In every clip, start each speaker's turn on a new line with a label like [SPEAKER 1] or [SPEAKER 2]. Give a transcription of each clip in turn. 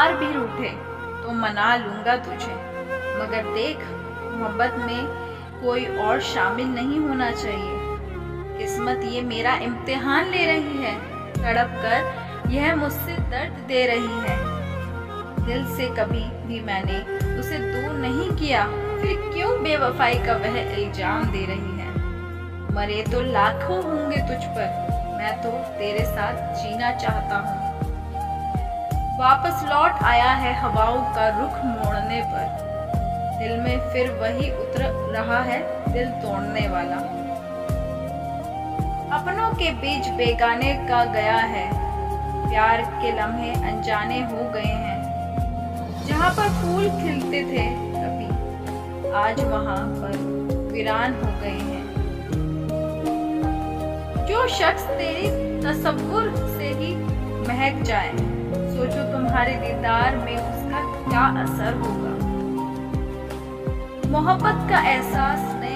[SPEAKER 1] मार भी रूठे तो मना लूंगा तुझे, मगर देख मोहब्बत में कोई और शामिल नहीं होना चाहिए। किस्मत ये मेरा इम्तिहान ले रही है, तड़प कर यह मुझसे दर्द दे रही है। दिल से कभी भी मैंने उसे दूर नहीं किया, फिर क्यों बेवफाई का वह इल्जाम दे रही है। मरे तो लाखों होंगे तुझ पर, मैं तो तेरे साथ जीना चाहता हूँ। वापस लौट आया है हवाओं का रुख मोड़ने पर, दिल में फिर वही उतर रहा है दिल तोड़ने वाला। अपनों के बीच बेगाने का गया है, प्यार के लम्हे अनजाने हो गए हैं। जहाँ पर फूल खिलते थे कभी, आज वहाँ पर वीरान हो गए हैं। जो शख्स तेरी तसव्वुर से ही महक जाए, सोचो तुम्हारे दीदार में उसका क्या असर होगा। मोहब्बत का एहसास ने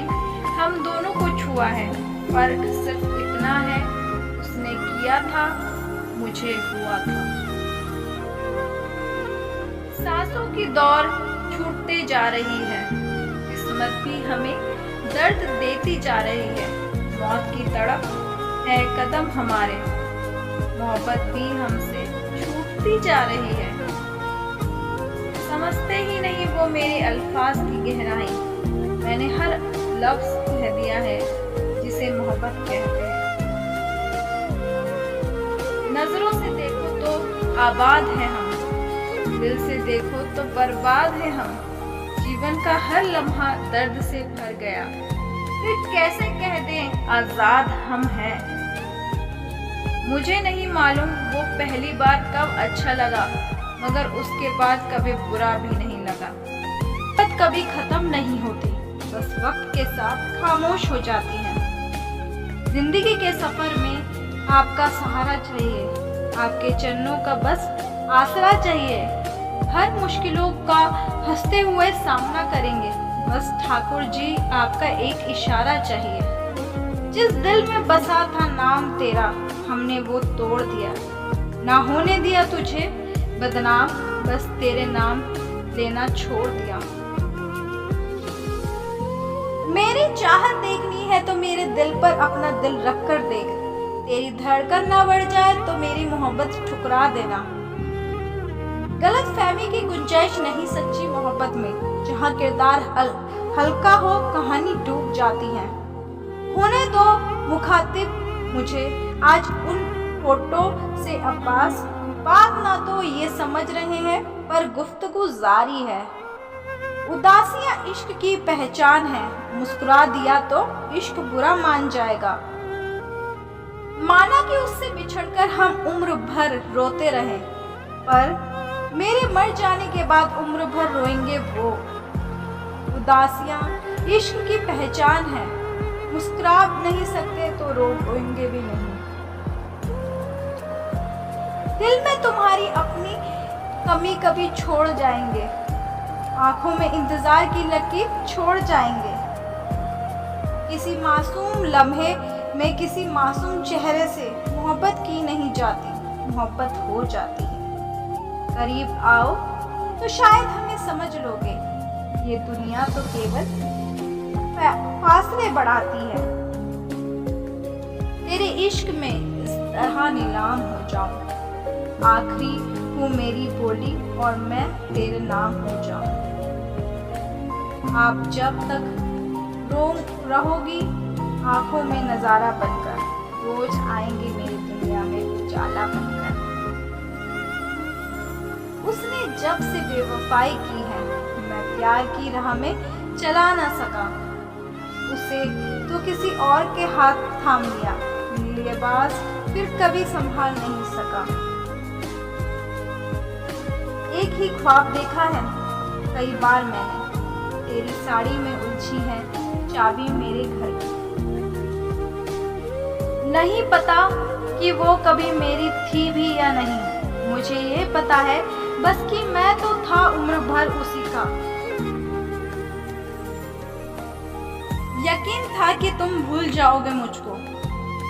[SPEAKER 1] हम दोनों को छुआ है, फर्क सिर्फ इतना है उसने किया था, मुझे हुआ था। सांसों की दौर छूटते जा रही है, किस्मत भी हमें दर्द देती जा रही है। मौत की तड़प है कदम हमारे, मोहब्बत भी हमसे छूटती जा रही है। समझते ही नहीं वो मेरे अल्फाज की गहराई, मैंने हर लफ्ज कह दिया है जिसे मोहब्बत कहते हैं। नजरों से देखो तो आबाद है हम, दिल से देखो तो बर्बाद है हम। जीवन का हर लम्हा दर्द से भर गया, फिर कैसे कह दें आजाद हम हैं। मुझे नहीं मालूम वो पहली बार कब अच्छा लगा, मगर उसके बाद कभी बुरा भी नहीं लगा। बात कभी खत्म नहीं होती, बस वक्त के साथ खामोश हो जाती है। जिंदगी के सफर में आपका सहारा चाहिए, आपके चरणों का बस आसरा चाहिए। हर मुश्किलों का हंसते हुए सामना करेंगे, बस ठाकुर जी आपका एक इशारा चाहिए। जिस दिल में बसा था नाम तेरा, हमने वो तोड़ दिया। ना होने दिया तुझे बदनाम, बस तेरे नाम लेना छोड़ दिया। मेरी चाहत देखनी है तो मेरे दिल पर अपना दिल रख कर देख। तेरी धड़कन ना बढ़ जाए तो मेरी मोहब्बत ठुकरा देना। गलत फहमी की गुंजाइश नहीं सच्ची मोहब्बत में, जहाँ किरदार हल्का हो कहानी डूब जाती है। होने दो मुखातिब मुझे आज उन फोटो से अब्बास, बात ना तो ये समझ रहे हैं पर गुफ्तगू जारी है। उदासियां इश्क की पहचान है, मुस्कुरा दिया तो इश्क बुरा मान जाएगा। माना कि उससे बिछड़कर हम उम्र भर रोते रहे, पर मेरे मर जाने के बाद उम्र भर रोएंगे वो। उदासियां इश्क की पहचान है, मुस्कुरा नहीं सकते तो रोएंगे भी नहीं। दिल में तुम्हारी अपनी कमी कभी छोड़ जाएंगे, आंखों में इंतजार की लकीर छोड़ जाएंगे। किसी मासूम लम्हे में किसी मासूम चेहरे से मोहब्बत की नहीं जाती, मोहब्बत हो जाती है। करीब आओ तो शायद हमें समझ लोगे, ये दुनिया तो केवल फासले बढ़ाती है। तेरे इश्क में इस तरह नीलाम हो जाऊं, आखिरी हूँ मेरी बोली और मैं तेरे नाम हो जाऊं। आप जब तक रो रहोगी आंखों में नजारा बनकर, रोज आएंगे मेरी दुनिया में उजाला बनकर। उसने जब से बेवफाई की है, मैं प्यार की राह में चला ना सका। उसे तो किसी और के हाथ थाम लिया, लिबास फिर कभी संभाल नहीं सका। एक ही ख्वाब देखा है कई बार मैंने, तेरी साड़ी में उलझी है चाबी मेरे घर की। नहीं पता कि वो कभी मेरी थी भी या नहीं, मुझे ये पता है बस कि मैं तो था उम्र भर उसी का। यकीन था कि तुम भूल जाओगे मुझको,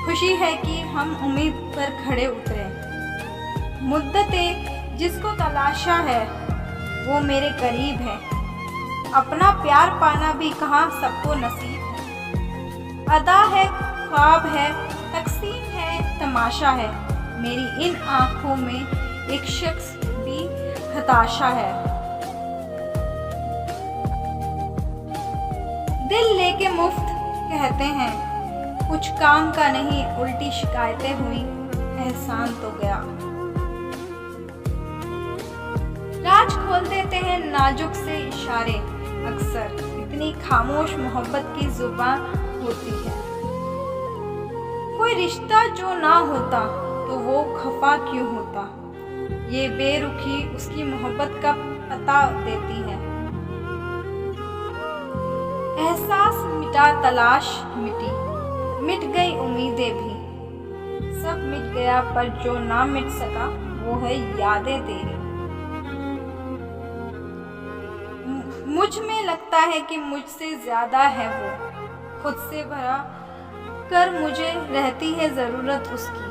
[SPEAKER 1] खुशी है कि हम उम्मीद पर खड़े उतरे। मुद्दतें जिसको तलाशा है वो मेरे करीब है। अपना प्यार पाना भी कहाँ सबको नसीब है। अदा है, ख्वाब है, तकसीम है, तमाशा है। मेरी इन आँखों में एक शख्स भी हताशा है। दिल लेके मुफ्त कहते हैं, कुछ काम का नहीं, उल्टी शिकायतें हुई, एहसान तो गया। राज खोल देते हैं नाजुक से इशारे, अक्सर इतनी खामोश मोहब्बत की जुबान होती है। कोई रिश्ता जो ना होता तो वो खफा क्यों होता, ये बेरुखी उसकी मोहब्बत का पता देती है। एहसास मिटा, तलाश मिटी, मिट गई उम्मीदें भी, सब मिट गया पर जो ना मिट सका वो है यादें तेरी। मुझ में लगता है कि मुझसे ज्यादा है वो, खुद से भरा कर मुझे रहती है जरूरत उसकी।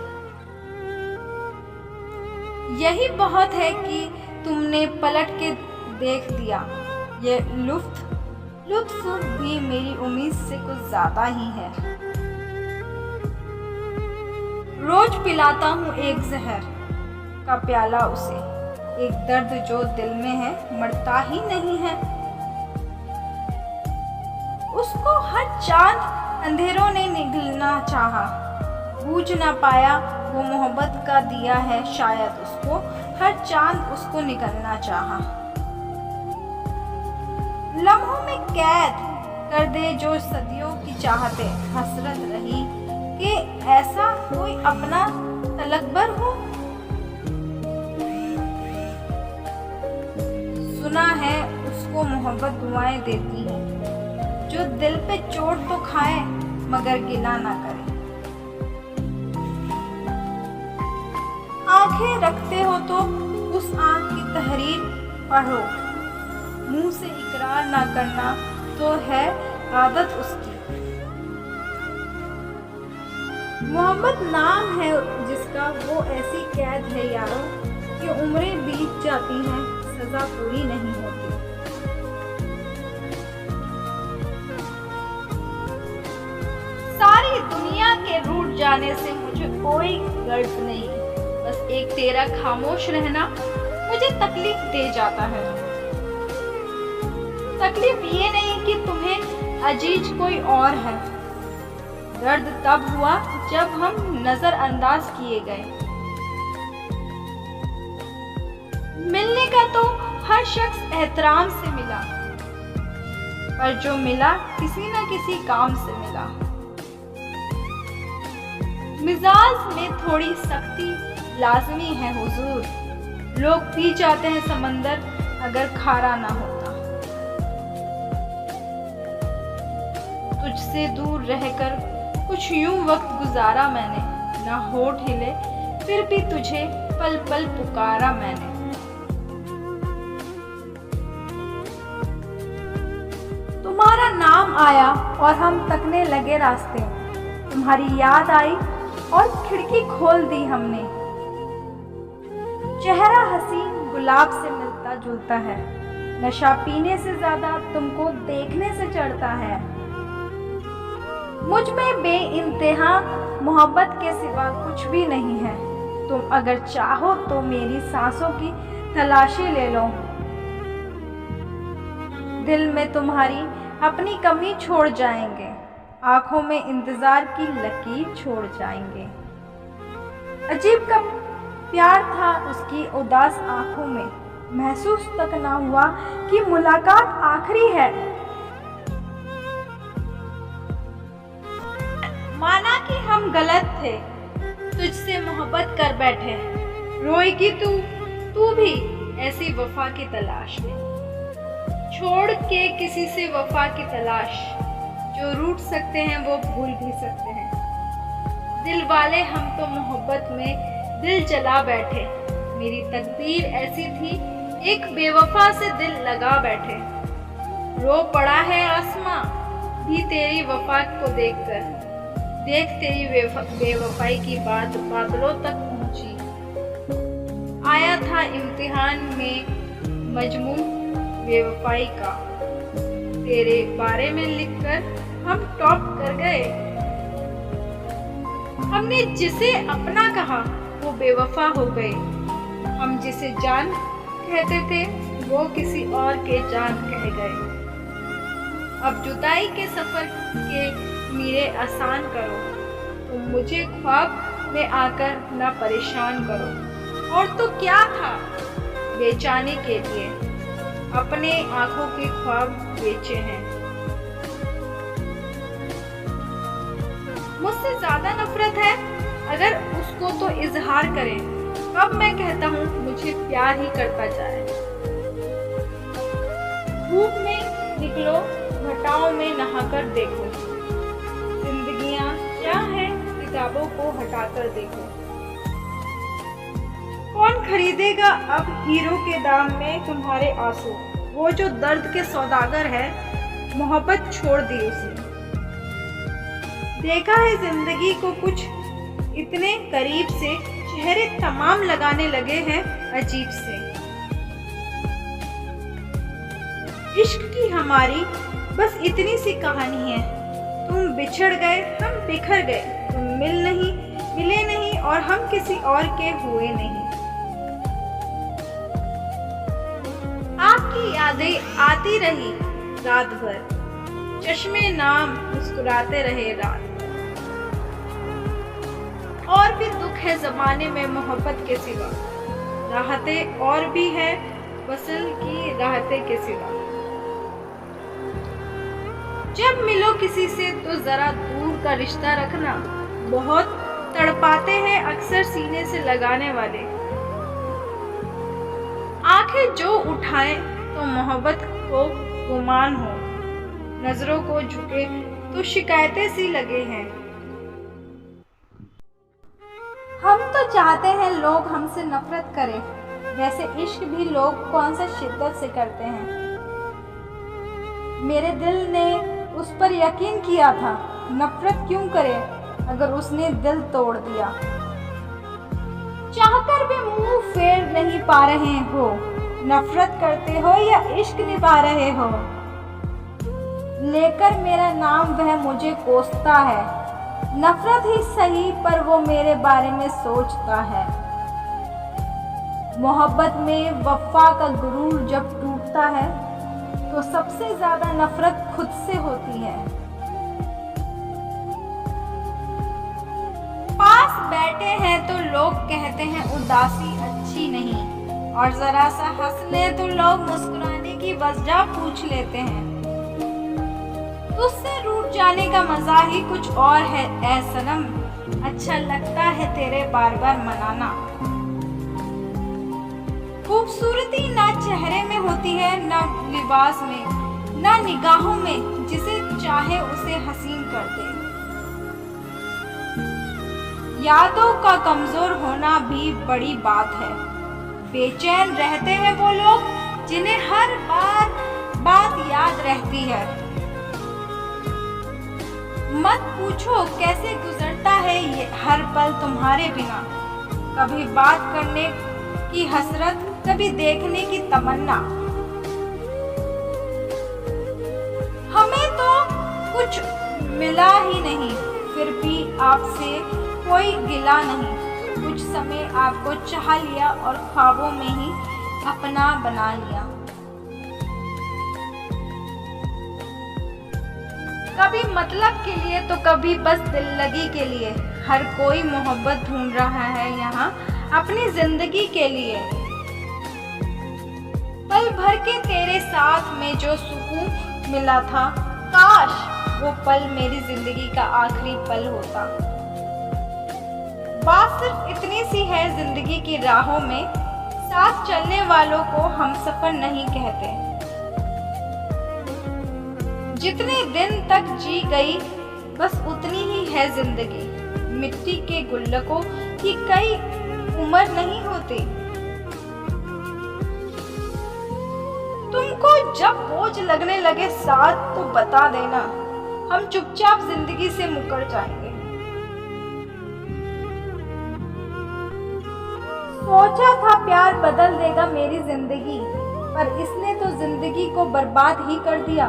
[SPEAKER 1] यही बहुत है कि तुमने पलट के देख दिया, ये लुत्फ भी मेरी उम्मीद से कुछ ज्यादा ही है। रोज पिलाता हूँ एक जहर का प्याला उसे, एक दर्द जो दिल में है मरता ही नहीं है। उसको हर चांद अंधेरों ने निगलना चाहा, बूझ ना पाया वो मोहब्बत का दिया है शायद उसको, हर चांद उसको निकलना चाहा। लम्हों में कैद कर दे जो सदियों की चाहते, हसरत रही कि ऐसा कोई अपना तलकबर हो। सुना है उसको मोहब्बत दुआएं देती है, जो दिल पे चोट तो खाए मगर गिला ना करे। आंखें रखते हो तो उस आंख की तहरीर पढ़ो, मुंह से इकरार ना करना तो है आदत उसकी। मोहब्बत नाम है जिसका, वो ऐसी कैद है यारों कि उम्रें बीत जाती हैं, सजा पूरी नहीं होती। सारी दुनिया के रूठ जाने से मुझे कोई गर्ज नहीं, बस एक तेरा खामोश रहना मुझे तकलीफ दे जाता है। तकलीफ ये नहीं कि तुम्हें अजीज कोई और है, दर्द तब हुआ जब हम नजरअंदाज किए गए। मिलने का तो हर शख्स एहतराम से मिला, पर जो मिला किसी न किसी काम से मिला। मिजाज में थोड़ी सख्ती लाजमी है हुजूर, लोग पी जाते हैं समंदर अगर खारा ना होता। तुझसे दूर रहकर कुछ यूं वक्त गुजारा मैंने, ना होठ हिले फिर भी तुझे पल पल पुकारा मैंने। तुम्हारा नाम आया और हम तकने लगे रास्ते, तुम्हारी याद आई और खिड़की खोल दी हमने। चेहरा हसीन गुलाब से मिलता जुलता है, नशा पीने से ज्यादा तुमको देखने से चढ़ता है। मुझ में बेइंतहा मोहब्बत के सिवा कुछ भी नहीं है, तुम अगर चाहो तो मेरी सांसों की तलाशी ले लो। दिल में तुम्हारी अपनी कमी छोड़ जाएंगे, आंखों में इंतजार की लकीर छोड़ जाएंगे। अजीब का प्यार था उसकी उदास आंखों में, महसूस तक ना हुआ कि मुलाकात आखिरी है। माना कि हम गलत थे, तुझसे मोहब्बत कर बैठे, रोएगी तू भी ऐसी वफा की तलाश में, छोड़ के किसी से वफा की तलाश। जो रूठ सकते हैं वो भूल भी सकते हैं, दिल वाले हम तो मोहब्बत में दिल जला बैठे। मेरी तकदीर ऐसी थी एक बेवफा से दिल लगा बैठे, रो पड़ा है आसमां भी तेरी वफा को देखकर, देख तेरी बेवफाई की बात बादलों तक पहुंची। आया था इम्तिहान में मजमून बेवफाई का। तेरे बारे में लिखकर हम टॉप कर गए। हमने जिसे अपना कहा वो बेवफा हो गए। हम जिसे जान कहते थे वो किसी और के जान कह गए। अब जुदाई के सफर के मीरे आसान करो। तुम मुझे ख्वाब में आकर न परेशान करो। और तो क्या था बेचाने के लिए, अपने आंखों के ख्वाब बेचे हैं। मुझसे ज्यादा नफरत है अगर उसको तो इजहार करें। कब मैं कहता हूँ मुझे प्यार ही करता जाए। धूप में निकलो, घटाओं में नहाकर देखो। जिंदगियां क्या है, किताबों को हटाकर देखो। कौन खरीदेगा अब हीरो के दाम में तुम्हारे आंसू। वो जो दर्द के सौदागर है, मोहब्बत छोड़ दी उसने। देखा है जिंदगी को कुछ इतने करीब से, चेहरे तमाम लगाने लगे हैं अजीब से। इश्क की हमारी बस इतनी सी कहानी है। तुम बिछड़ गए, हम बिखर गए। तुम मिले नहीं और हम किसी और के हुए नहीं। आपकी यादें आती रही रात भर, चश्मे नाम मुस्कुराते रहे रात। और भी दुख है जमाने में मोहब्बत के सिवा, राहतें और भी है वसल की राहतें के सिवा। जब मिलो किसी से तो जरा दूर का रिश्ता रखना। बहुत तड़पाते हैं अक्सर सीने से लगाने वाले। आंखें जो उठाएं तो मोहब्बत को गुमान हो। नजरों को झुके तो शिकायतें सी लगे हैं। हम तो चाहते हैं लोग हमसे नफरत करें, वैसे इश्क भी लोग कौन सा शिद्दत से करते हैं। मेरे दिल ने उस पर यकीन किया था, नफरत क्यों करे अगर उसने दिल तोड़ दिया। चाहकर भी मुंह फेर नहीं पा रहे हो, नफरत करते हो या इश्क निभा रहे हो। लेकर मेरा नाम वह मुझे कोसता है, नफरत ही सही पर वो मेरे बारे में सोचता है। मोहब्बत में वफा का गुरूर जब टूटता है तो सबसे ज्यादा नफरत खुद से होती है। पास बैठे हैं तो लोग कहते हैं उदासी अच्छी नहीं, और जरा सा हंस ले तो लोग मुस्कुराने की वजह पूछ लेते हैं। तुझसे रूठ जाने का मजा ही कुछ और है ऐ सनम, अच्छा लगता है तेरे बार बार मनाना। खूबसूरती ना चेहरे में होती है, ना लिबास में, ना निगाहों में, जिसे चाहे उसे हसीन कर दे। यादों का कमजोर होना भी बड़ी बात है। बेचैन रहते हैं वो लोग जिन्हें हर बात याद रहती है। मत पूछो कैसे गुजरता है ये हर पल तुम्हारे बिना। कभी बात करने की हसरत, कभी देखने की तमन्ना। हमें तो कुछ मिला ही नहीं, फिर भी आपसे कोई गिला नहीं। कुछ समय आपको चाह लिया और ख्वाबों में ही अपना बना लिया। कभी मतलब के लिए तो कभी बस दिल लगी के लिए। हर कोई मोहब्बत ढूंढ रहा है यहाँ अपनी जिंदगी के लिए। पल भर के तेरे साथ में जो सुकून मिला था, काश वो पल मेरी जिंदगी का आखिरी पल होता। बात सिर्फ इतनी सी है जिंदगी की राहों में, साथ चलने वालों को हम सफर नहीं कहते। जितने दिन तक जी गई बस उतनी ही है जिंदगी। मिट्टी के गुल्लकों की कई उम्र नहीं होती। तुमको जब बोझ लगने लगे साथ तो बता देना, हम चुपचाप जिंदगी से मुकर जाएंगे। सोचा था प्यार बदल देगा मेरी जिंदगी, पर इसने तो जिंदगी को बर्बाद ही कर दिया।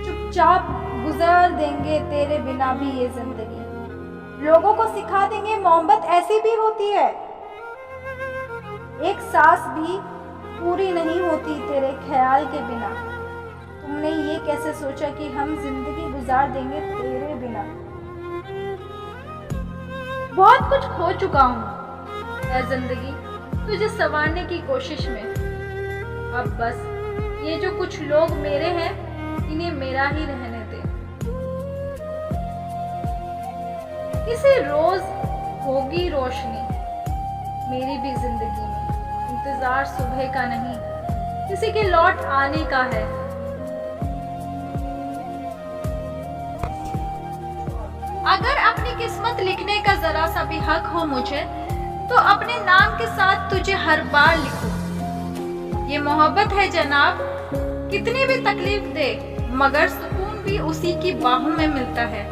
[SPEAKER 1] चुपचाप गुजार देंगे तेरे बिना भी ये जिंदगी, लोगों को सिखा देंगे मोहब्बत ऐसी भी होती है। एक सांस भी पूरी नहीं होती तेरे ख्याल के बिना। तुमने ये कैसे सोचा कि हम जिंदगी गुजार देंगे तेरे बिना। बहुत कुछ खो चुका हूँ जिंदगी तुझे संवारने की कोशिश में। अब बस ये जो कुछ लोग मेरे हैं इन्हें मेरा ही रहने दे। किसी रोज होगी रोशनी मेरी भी जिंदगी में, इंतजार सुबह का नहीं किसी के लौट आने का है। अगर अपनी किस्मत लिखने का जरा सा भी हक हो मुझे, तो अपने नाम के साथ तुझे हर बार लिखूं। ये मोहब्बत है जनाब, कितनी भी तकलीफ दे मगर सुकून भी उसी की बाहों में मिलता है।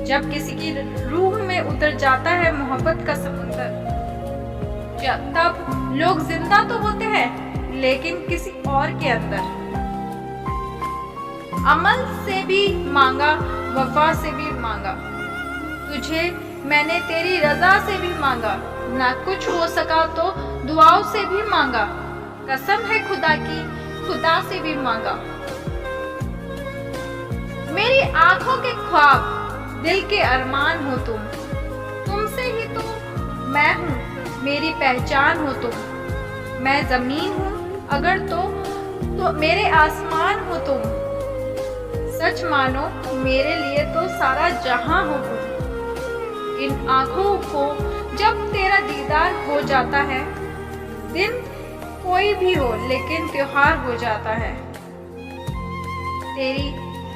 [SPEAKER 1] जब किसी की रूह में उतर जाता है मोहब्बत का समुंदर, तब लोग जिंदा तो होते हैं लेकिन किसी और के अंदर। अमल से भी मांगा, वफा से भी मांगा, तुझे मैंने तेरी रजा से भी मांगा। ना कुछ हो सका तो दुआओं से भी मांगा, कसम है खुदा की खुदा से भी मांगा। मेरी आंखों के ख्वाब दिल के अरमान हो तुम, तुमसे ही तो मैं हूँ, मेरी पहचान हो तुम। मैं जमीन हूँ अगर तो मेरे आसमान हो तुम। सच मानो मेरे लिए तो सारा जहां हो तुम। इन आंखों को जब तेरा दीदार हो जाता है, दिन कोई भी हो लेकिन त्योहार हो जाता है। तेरी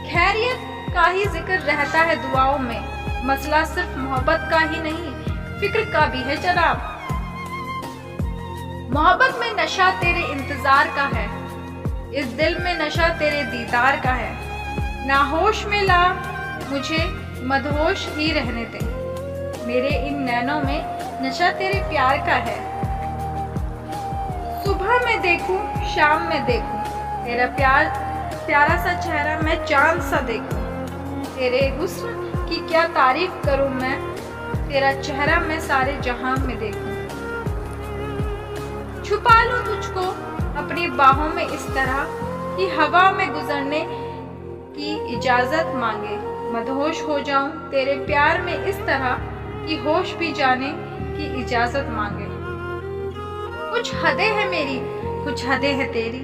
[SPEAKER 1] खैरियत का ही जिक्र रहता है दुआओं में। मसला सिर्फ मोहब्बत का ही नहीं, फिक्र का भी है जनाब। मोहब्बत में नशा तेरे इंतजार का है, इस दिल में नशा तेरे दीदार का है। ना होश में ला मुझे, मदहोश ही रहने दे। मेरे इन नैनों में नशा तेरे प्यार का है। सुबह में देखूं, शाम में देखूं, तेरा प्यारा सा चेहरा मैं चांद सा देखूं। तेरे हुस्न की क्या तारीफ करूं मैं, तेरा चेहरा मैं सारे जहां में देखूं। छुपा लूं तुझको अपनी बाहों में इस तरह कि हवा में गुजरने की इजाजत मांगे। मदहोश हो जाऊं तेरे प्यार में इस तरह कि होश भी जाने की इजाजत मांगे। कुछ हदें है मेरी, कुछ हदें है तेरी,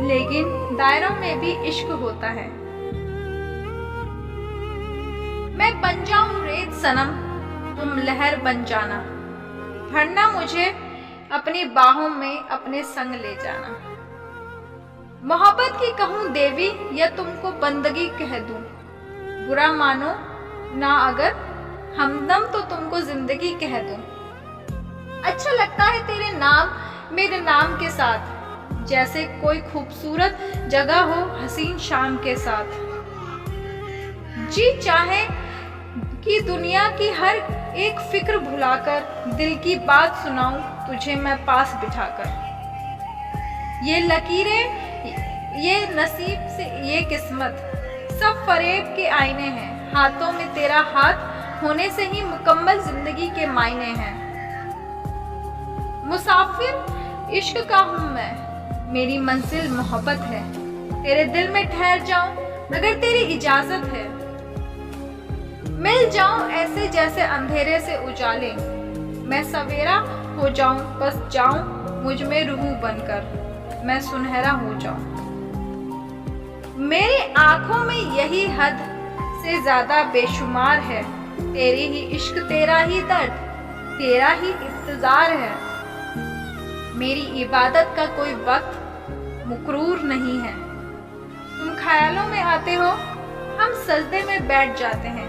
[SPEAKER 1] लेकिन दायरों में भी इश्क होता है। मैं बन जाऊं रेत सनम, तुम लहर बन जाना। भरना मुझे अपनी बाहों में, अपने संग ले जाना। मोहब्बत की कहूं देवी या तुमको बंदगी कह दूं, बुरा मानो ना अगर हमदम तो तुमको जिंदगी कह दूं। अच्छा लगता है तेरे नाम मेरे नाम के साथ, जैसे कोई खूबसूरत जगह हो हसीन शाम के साथ। जी चाहे कि दुनिया की हर एक फिक्र भुलाकर दिल की बात सुनाऊं तुझे मैं पास बिठाकर। ये लकीरें, ये नसीब से ये किस्मत, सब फरेब के आईने हैं। हाथों में तेरा हाथ होने से ही मुकम्मल जिंदगी के मायने हैं। मुसाफिर इश्क का हूँ मैं, मेरी मंजिल मोहब्बत है। तेरे दिल में ठहर जाऊं अगर तेरी इजाजत है। मिल जाऊं ऐसे जैसे अंधेरे से उजाले, मैं सवेरा हो जाऊं बस जाऊं मुझ में रूह बनकर, मैं सुनहरा हो जाऊं। मेरी आंखों में यही हद से ज्यादा बेशुमार है। तेरी ही इश्क, तेरा ही दर्द, तेरा ही इंतजार है। मेरी इबादत का कोई वक्त मुकरूर नहीं है। तुम ख्यालों में आते हो, हम सजदे में बैठ जाते हैं।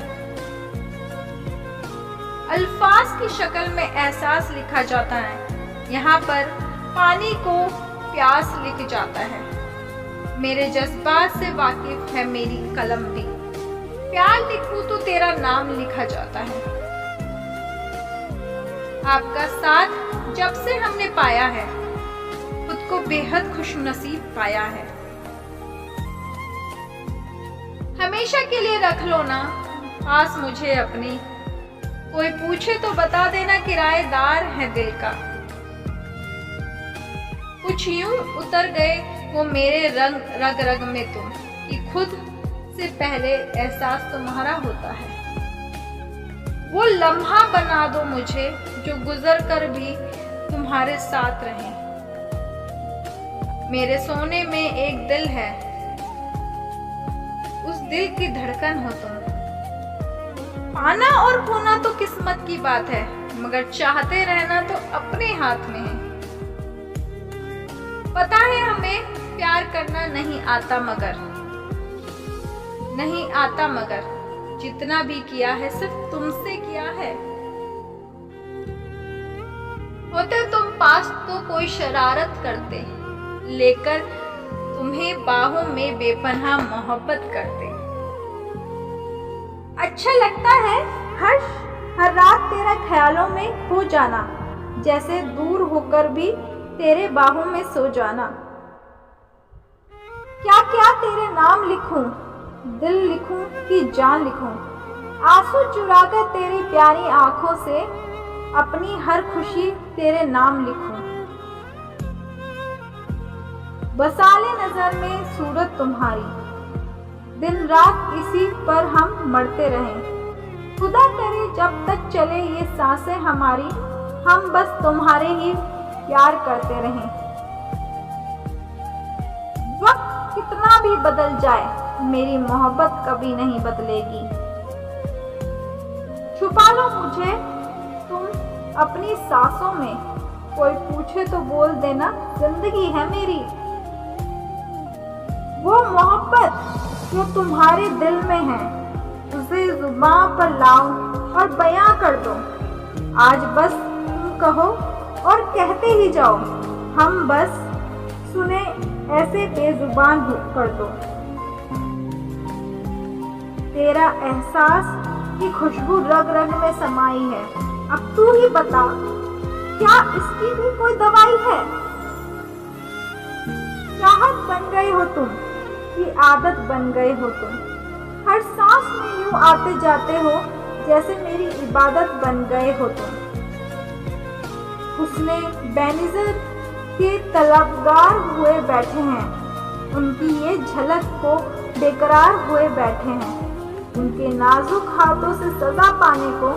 [SPEAKER 1] अल्फाज की शक्ल में एहसास लिखा जाता है, यहाँ पर पानी को प्यास लिख जाता है। मेरे जज्बात से वाकिफ है मेरी कलम भी, प्यार लिखूं तो तेरा नाम लिखा जाता है। आपका साथ जब से हमने पाया है, खुद को बेहद खुशनसीब पाया है। हमेशा के लिए रख लो ना पास मुझे अपनी, कोई पूछे तो बता देना किराएदार है दिल का। कुछ यूं उतर गए वो मेरे रग रग में तुम, कि खुद से पहले एहसास तुम्हारा होता है। वो लम्हा बना दो मुझे जो गुजर कर भी तुम्हारे साथ रहे। मेरे सोने में एक दिल है, उस दिल की धड़कन हो तुम। पाना और खोना तो किस्मत की बात है, मगर चाहते रहना तो अपने हाथ में है। पता है हमें प्यार करना नहीं आता मगर जितना भी किया है सिर्फ तुमसे किया है। होते तुम पास तो कोई शरारत करते, लेकर तुम्हें बाहों में बेपनाह मोहब्बत करते। अच्छा लगता है हर रात तेरा ख्यालों में खो जाना, जैसे दूर होकर भी तेरे बाहों में सो जाना। क्या क्या तेरे नाम लिखूं, दिल लिखूं कि जान लिखूं, आंसू चुराकर तेरी प्यारी आंखों से अपनी हर खुशी तेरे नाम लिखूं। बसा ले नजर में सूरत तुम्हारी, दिन रात इसी पर हम मरते रहें। खुदा करे जब तक चले ये सांसें हमारी, हम बस तुम्हारे ही प्यार करते रहें। वक्त कितना भी बदल जाए, मेरी मोहब्बत कभी नहीं बदलेगी। छुपा लो मुझे तुम अपनी सांसों में, कोई पूछे तो बोल देना जिंदगी है मेरी। वो मोहब्बत जो तुम्हारे दिल में है, उसे जुबान पर लाओ और बयां कर दो। आज बस तुम कहो और कहते ही जाओ, हम बस सुने ऐसे बेजुबान कर दो। तेरा एहसास की खुशबू रग रग में समाई है, अब तू ही बता क्या इसकी भी कोई दवाई है। चाहत बन गए हो तुम कि आदत बन गए हो तुम, हर सांस में यूं आते जाते हो जैसे मेरी इबादत बन गए हो तुम। उसने बेनिज़र के तलबगार हुए बैठे हैं, उनकी ये झलक को बेकरार हुए बैठे हैं। उनके नाजुक हाथों से सजा पाने को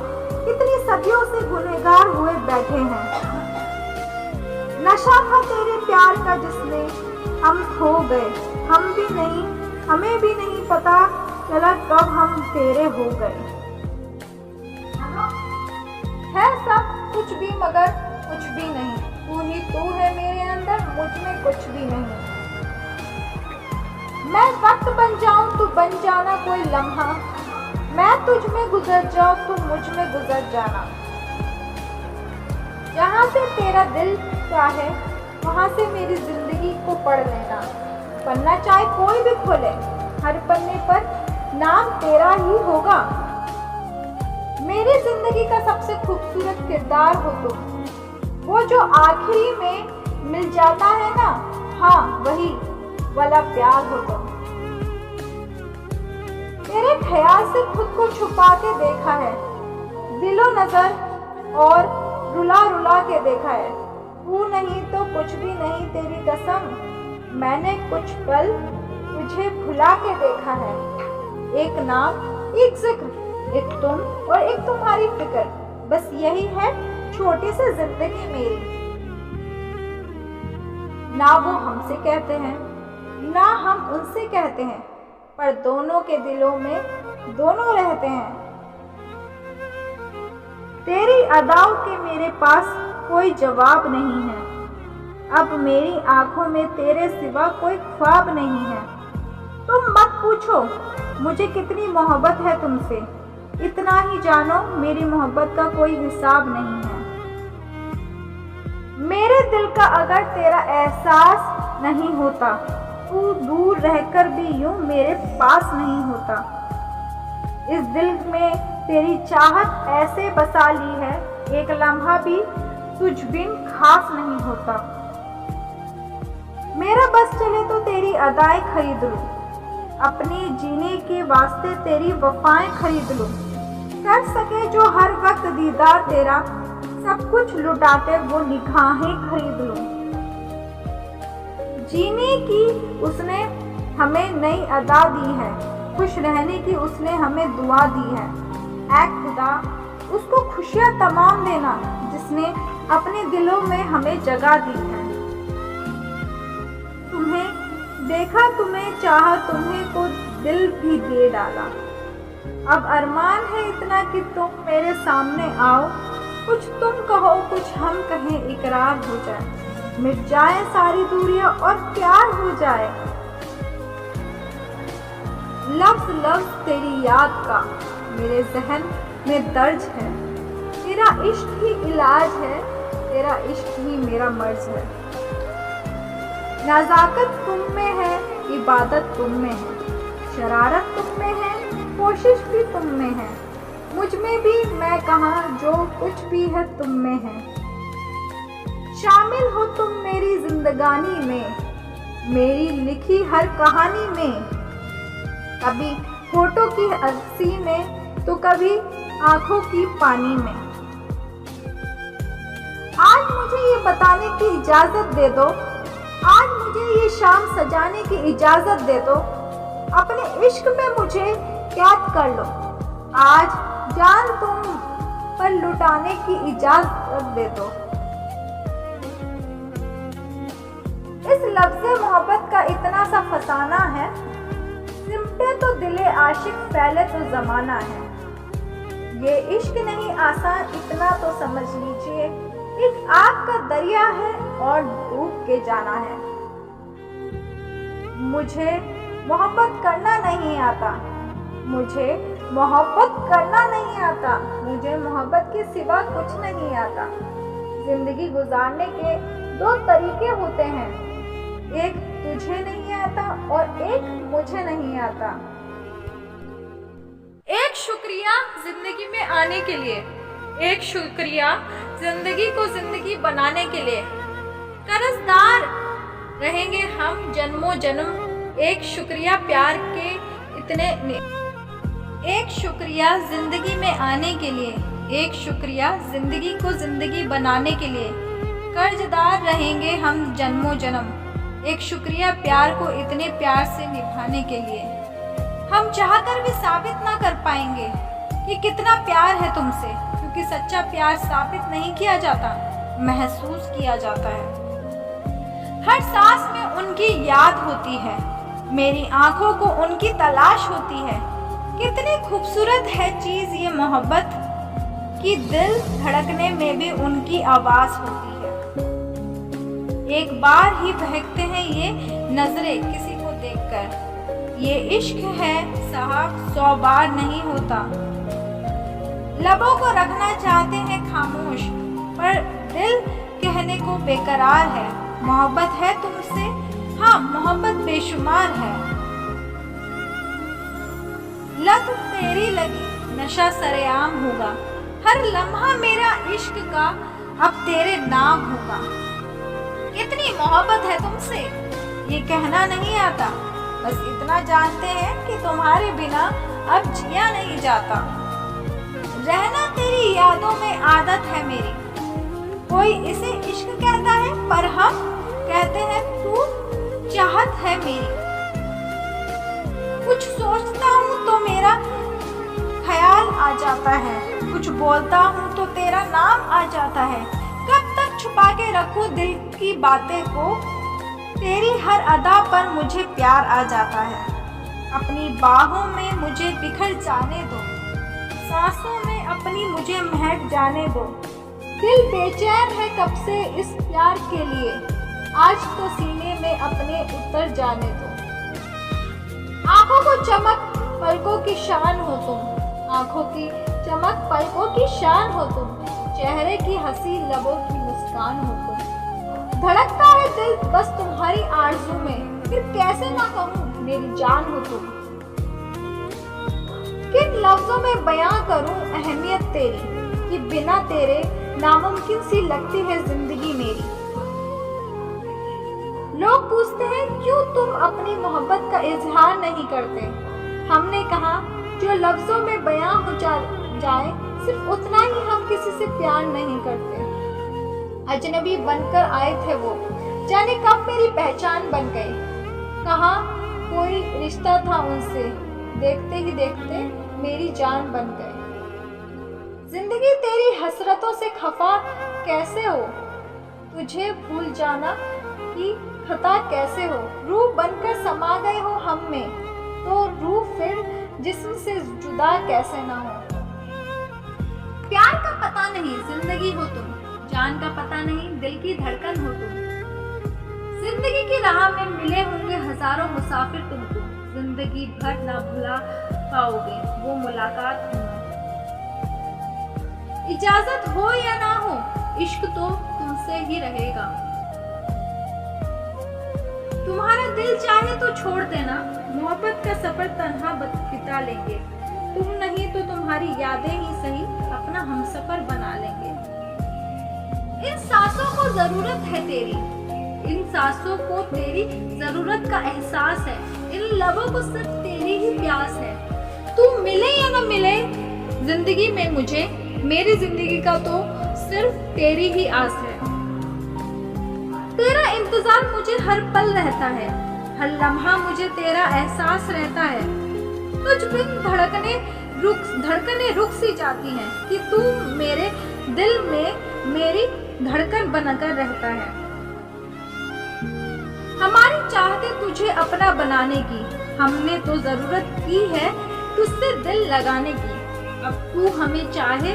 [SPEAKER 1] कितनी सदियों से गुनहगार हुए बैठे हैं। नशा था तेरे प्यार का जिसमें हम खो गए, हमें भी नहीं पता चला कब हम तेरे हो गए। है सब कुछ भी मगर कुछ भी नहीं, तू ही तू है मेरे अंदर, मुझ में कुछ भी नहीं। मैं वक्त बन जाऊं तू बन जाना कोई लम्हा, मैं तुझ में गुजर जाऊं तू मुझ में गुजर जाना। जहाँ से तेरा दिल चाहे वहाँ से मेरी जिंदगी को पढ़ लेना। पन्ना चाहे कोई भी खोले, हर पन्ने पर नाम तेरा ही होगा। मेरी जिंदगी का सबसे खूबसूरत किरदार हो तुम, वो जो आखिरी में मिल जाता है ना, हाँ वही वाला प्यार हो तुम। तेरे ख्याल से खुद को छुपा के देखा है, दिलो नजर और रुला रुला के देखा है। तू नहीं तो कुछ भी नहीं तेरी कसम, मैंने कुछ पल तुझे भुला के देखा है। एक नाम, एक जिक्र, एक तुम और एक तुम्हारी फिक्र, बस यही है छोटी सी जिंदगी मेरी। ना वो हमसे कहते हैं ना हम उनसे कहते हैं, पर दोनों के दिलों में दोनों रहते हैं। तेरी अदाओं के मेरे पास कोई जवाब नहीं है, अब मेरी आंखों में तेरे सिवा कोई ख्वाब नहीं है। तुम मत पूछो मुझे कितनी मोहब्बत है तुमसे, इतना ही जानो मेरी मोहब्बत का कोई हिसाब नहीं है। मेरे दिल का अगर तेरा एहसास नहीं होता, तू दूर रहकर भी यूं मेरे पास नहीं होता। इस दिल में तेरी चाहत ऐसे बसा ली है एक लम्हा भी तुझ बिन खास नहीं होता। मेरा बस चले तो तेरी अदाएं खरीद लूं, अपने जीने के वास्ते तेरी वफाएं खरीद लूं। कर सके जो हर वक्त दीदार तेरा, सब कुछ लुटाते वो निगाहें खरीद लूं। जीने की उसने हमें नई अदा दी है, खुश रहने की उसने हमें दुआ दी है। ऐ खुदा उसको खुशियाँ तमाम देना जिसने अपने दिलों में हमें जगह दी है। तुम्हें देखा, तुम्हें चाहा, तुम्हें को दिल भी दे डाला। अब अरमान है इतना कि तुम मेरे सामने आओ, कुछ तुम कहो कुछ हम कहें, इकरार हो जाए, मिट जाए सारी दूरियां और प्यार हो जाए। लफ्ज लफ्ज तेरी याद का मेरे जहन में दर्ज है, तेरा इश्क ही इलाज है, तेरा इश्क ही मेरा मर्ज है। नज़ाकत तुम में है, इबादत तुम में है, शरारत तुम में है, कोशिश भी तुम में है। मुझ में भी मैं कहाँ, जो कुछ भी है तुम में है। शामिल हो तुम मेरी जिंदगानी में, मेरी लिखी हर कहानी में। कभी फोटो की हंसी में तो कभी आंखों की पानी में। आज मुझे ये बताने की इजाजत दे दो, आज मुझे ये शाम सजाने की इजाजत दे दो, अपने इश्क में मुझे कैद कर लो। आज जान तुम पर लुटाने की इजाजत दे दो। इस लफ्ज़े मोहब्बत का इतना सा फसाना है, सिमटे तो दिले आशिक, फैले तो जमाना है। ये इश्क नहीं आसान, इतना तो समझ लीजिए, एक आग का दरिया है और डूब के जाना है। मुझे मोहब्बत करना नहीं आता, मुझे मोहब्बत करना नहीं आता, मुझे मोहब्बत के सिवा कुछ नहीं आता। जिंदगी गुजारने के दो तरीके होते हैं, एक तुझे नहीं आता और एक मुझे नहीं आता। एक शुक्रिया जिंदगी में आने के लिए, एक शुक्रिया जिंदगी को जिंदगी बनाने के लिए। कर्जदार रहेंगे हम जन्मों जन्म, एक शुक्रिया प्यार के इतने। एक शुक्रिया जिंदगी में आने के लिए, एक शुक्रिया जिंदगी को जिंदगी बनाने के लिए। कर्जदार रहेंगे हम जन्मों जन्म, एक शुक्रिया प्यार को इतने प्यार से निभाने के लिए। हम चाहकर भी साबित ना कर पाएंगे कि कितना प्यार है तुमसे, क्योंकि सच्चा प्यार साबित नहीं किया जाता, महसूस किया जाता है। हर सांस में उनकी याद होती है, मेरी आंखों को उनकी तलाश होती है। कितनी खूबसूरत है चीज़ ये मोहब्बत, कि दिल धड़कने में भी उनकी आवाज़ होती है। एक बार ही बहकते हैं ये नजरें किसी को देखकर, ये इश्क है साहब 100 बार नहीं होता। लबों को रखना चाहते हैं खामोश, पर दिल कहने को बेकरार है। मोहब्बत है तुमसे, हाँ मोहब्बत बेशुमार है। लत तेरी लगी नशा सरेआम होगा, हर लम्हा मेरा इश्क का अब तेरे नाम होगा। कितनी मोहब्बत है तुमसे ये कहना नहीं आता, बस इतना जानते हैं कि तुम्हारे बिना अब जिया नहीं जाता। रहना तेरी यादों में आदत है मेरी, कोई इसे इश्क कहता है पर हम कहते हैं तू चाहत है मेरी। कुछ सोचता हूँ तो मेरा ख्याल आ जाता है, कुछ बोलता हूँ तो तेरा नाम आ जाता है। कब तक छुपा के रखूँ दिल की बातें को, तेरी हर अदा पर मुझे प्यार आ जाता है। अपनी बाहों में मुझे बिखर जाने दो, सांसों में अपनी मुझे महक जाने दो। दिल बेचैन है कब से इस प्यार के लिए, आज तो सीने में अपने उतर जाने दो। आंखों को चमक पलकों की शान हो तुम, आंखों की चमक पलकों की शान हो तुम, चेहरे की हंसी लबों की मुस्कान हो तुम। धड़कता है दिल बस तुम्हारी आरज़ू में, फिर कैसे ना कहूँ मेरी जान हो तुम। किन लफ्जों में बयां करूं अहमियत तेरी, कि बिना तेरे नामुमकिन सी लगती है जिंदगी मेरी। लोग पूछते हैं क्यों तुम अपनी मोहब्बत का इजहार नहीं करते। हमने कहा जो लफ्जों में बयां हो जाए सिर्फ उतना ही हम किसी से प्यार नहीं करते। अजनबी बनकर आए थे वो, जाने कब मेरी पहचान बन गए। कहा कोई रिश्ता था उनसे, देखते ही देखते मेरी जान बन गए। जिंदगी तेरी हसरतों से खफा कैसे हो, तुझे भूल जाना की खता कैसे हो। रूह बनकर समा गए हो हम में, तो रूह फिर जिस्म से जुदा कैसे ना हो। प्यार का पता नहीं जिंदगी हो तुम, जान का पता नहीं दिल की धड़कन हो तुम। जिंदगी की राह में मिले होंगे हजारों मुसाफिर तुमको, जिंदगी भर ना भुला पाओगे वो मुलाकात तुम। इजाजत हो या ना हो इश्क तो तुमसे ही रहेगा। तुम्हारा दिल चाहे तो छोड़ देना, मोहब्बत का सफर तन्हा बिता लेंगे। तुम नहीं तो तुम्हारी यादें ही सही अपना हमसफर बना लेंगे। इन सांसों को जरूरत है तेरी, इन सांसों को तेरी जरूरत का एहसास है। इन लबों को सिर्फ तेरी ही प्यास है। तू मिले या न मिले जिंदगी में मुझे, मेरी जिंदगी का तो सिर्फ तेरी ही आस है। तेरा इंतजार मुझे हर पल रहता है, हर लम्हा मुझे तेरा एहसास रहता है। तुझ बिन धड़कने रुक सी जाती हैं कि तू मेरे दिल में मेरी धड़कन बनकर रहता है। हमारी चाहते तुझे अपना बनाने की, हमने तो जरूरत की है तुझसे दिल लगाने की। अब तू हमें चाहे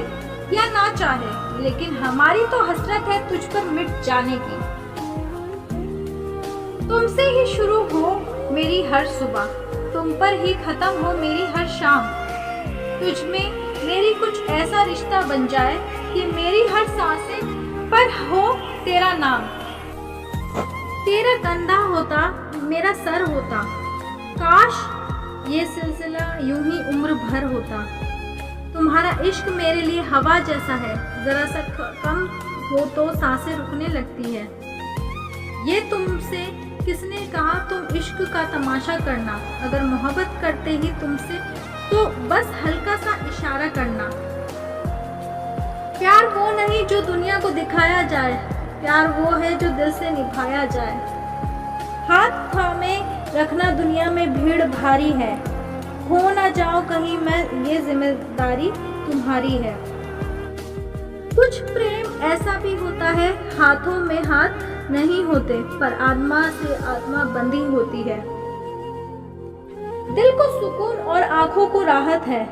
[SPEAKER 1] या ना चाहे, लेकिन हमारी तो हसरत है तुझ पर मिट जाने की। तुमसे ही शुरू हो मेरी हर सुबह, तुम पर ही खत्म हो मेरी हर शाम। तुझ में मेरी कुछ ऐसा रिश्ता बन जाए कि मेरी हर सांसें पर हो तेरा नाम। तेरा कंधा होता मेरा सर होता, काश ये सिलसिला यूं ही उम्र भर होता। तुम्हारा इश्क मेरे लिए हवा जैसा है, जरा सा कम हो तो सांसें रुकने लगती है। ये तुमसे किसने कहा तुम इश्क का तमाशा करना, अगर मोहब्बत करते ही तुमसे तो बस हल्का सा इशारा करना। प्यार वो नहीं जो दुनिया को दिखाया जाए, प्यार वो है जो दिल से निभाया जाए। हाथ थामे रखना दुनिया में भीड़ भारी है, खो ना जाओ कहीं मैं ये जिम्मेदारी तुम्हारी है। कुछ प्रेम ऐसा भी होता है हाथों में हाथ नहीं होते, पर आत्मा से आत्मा बंधी होती है। दिल को सुकून और आंखों को राहत है,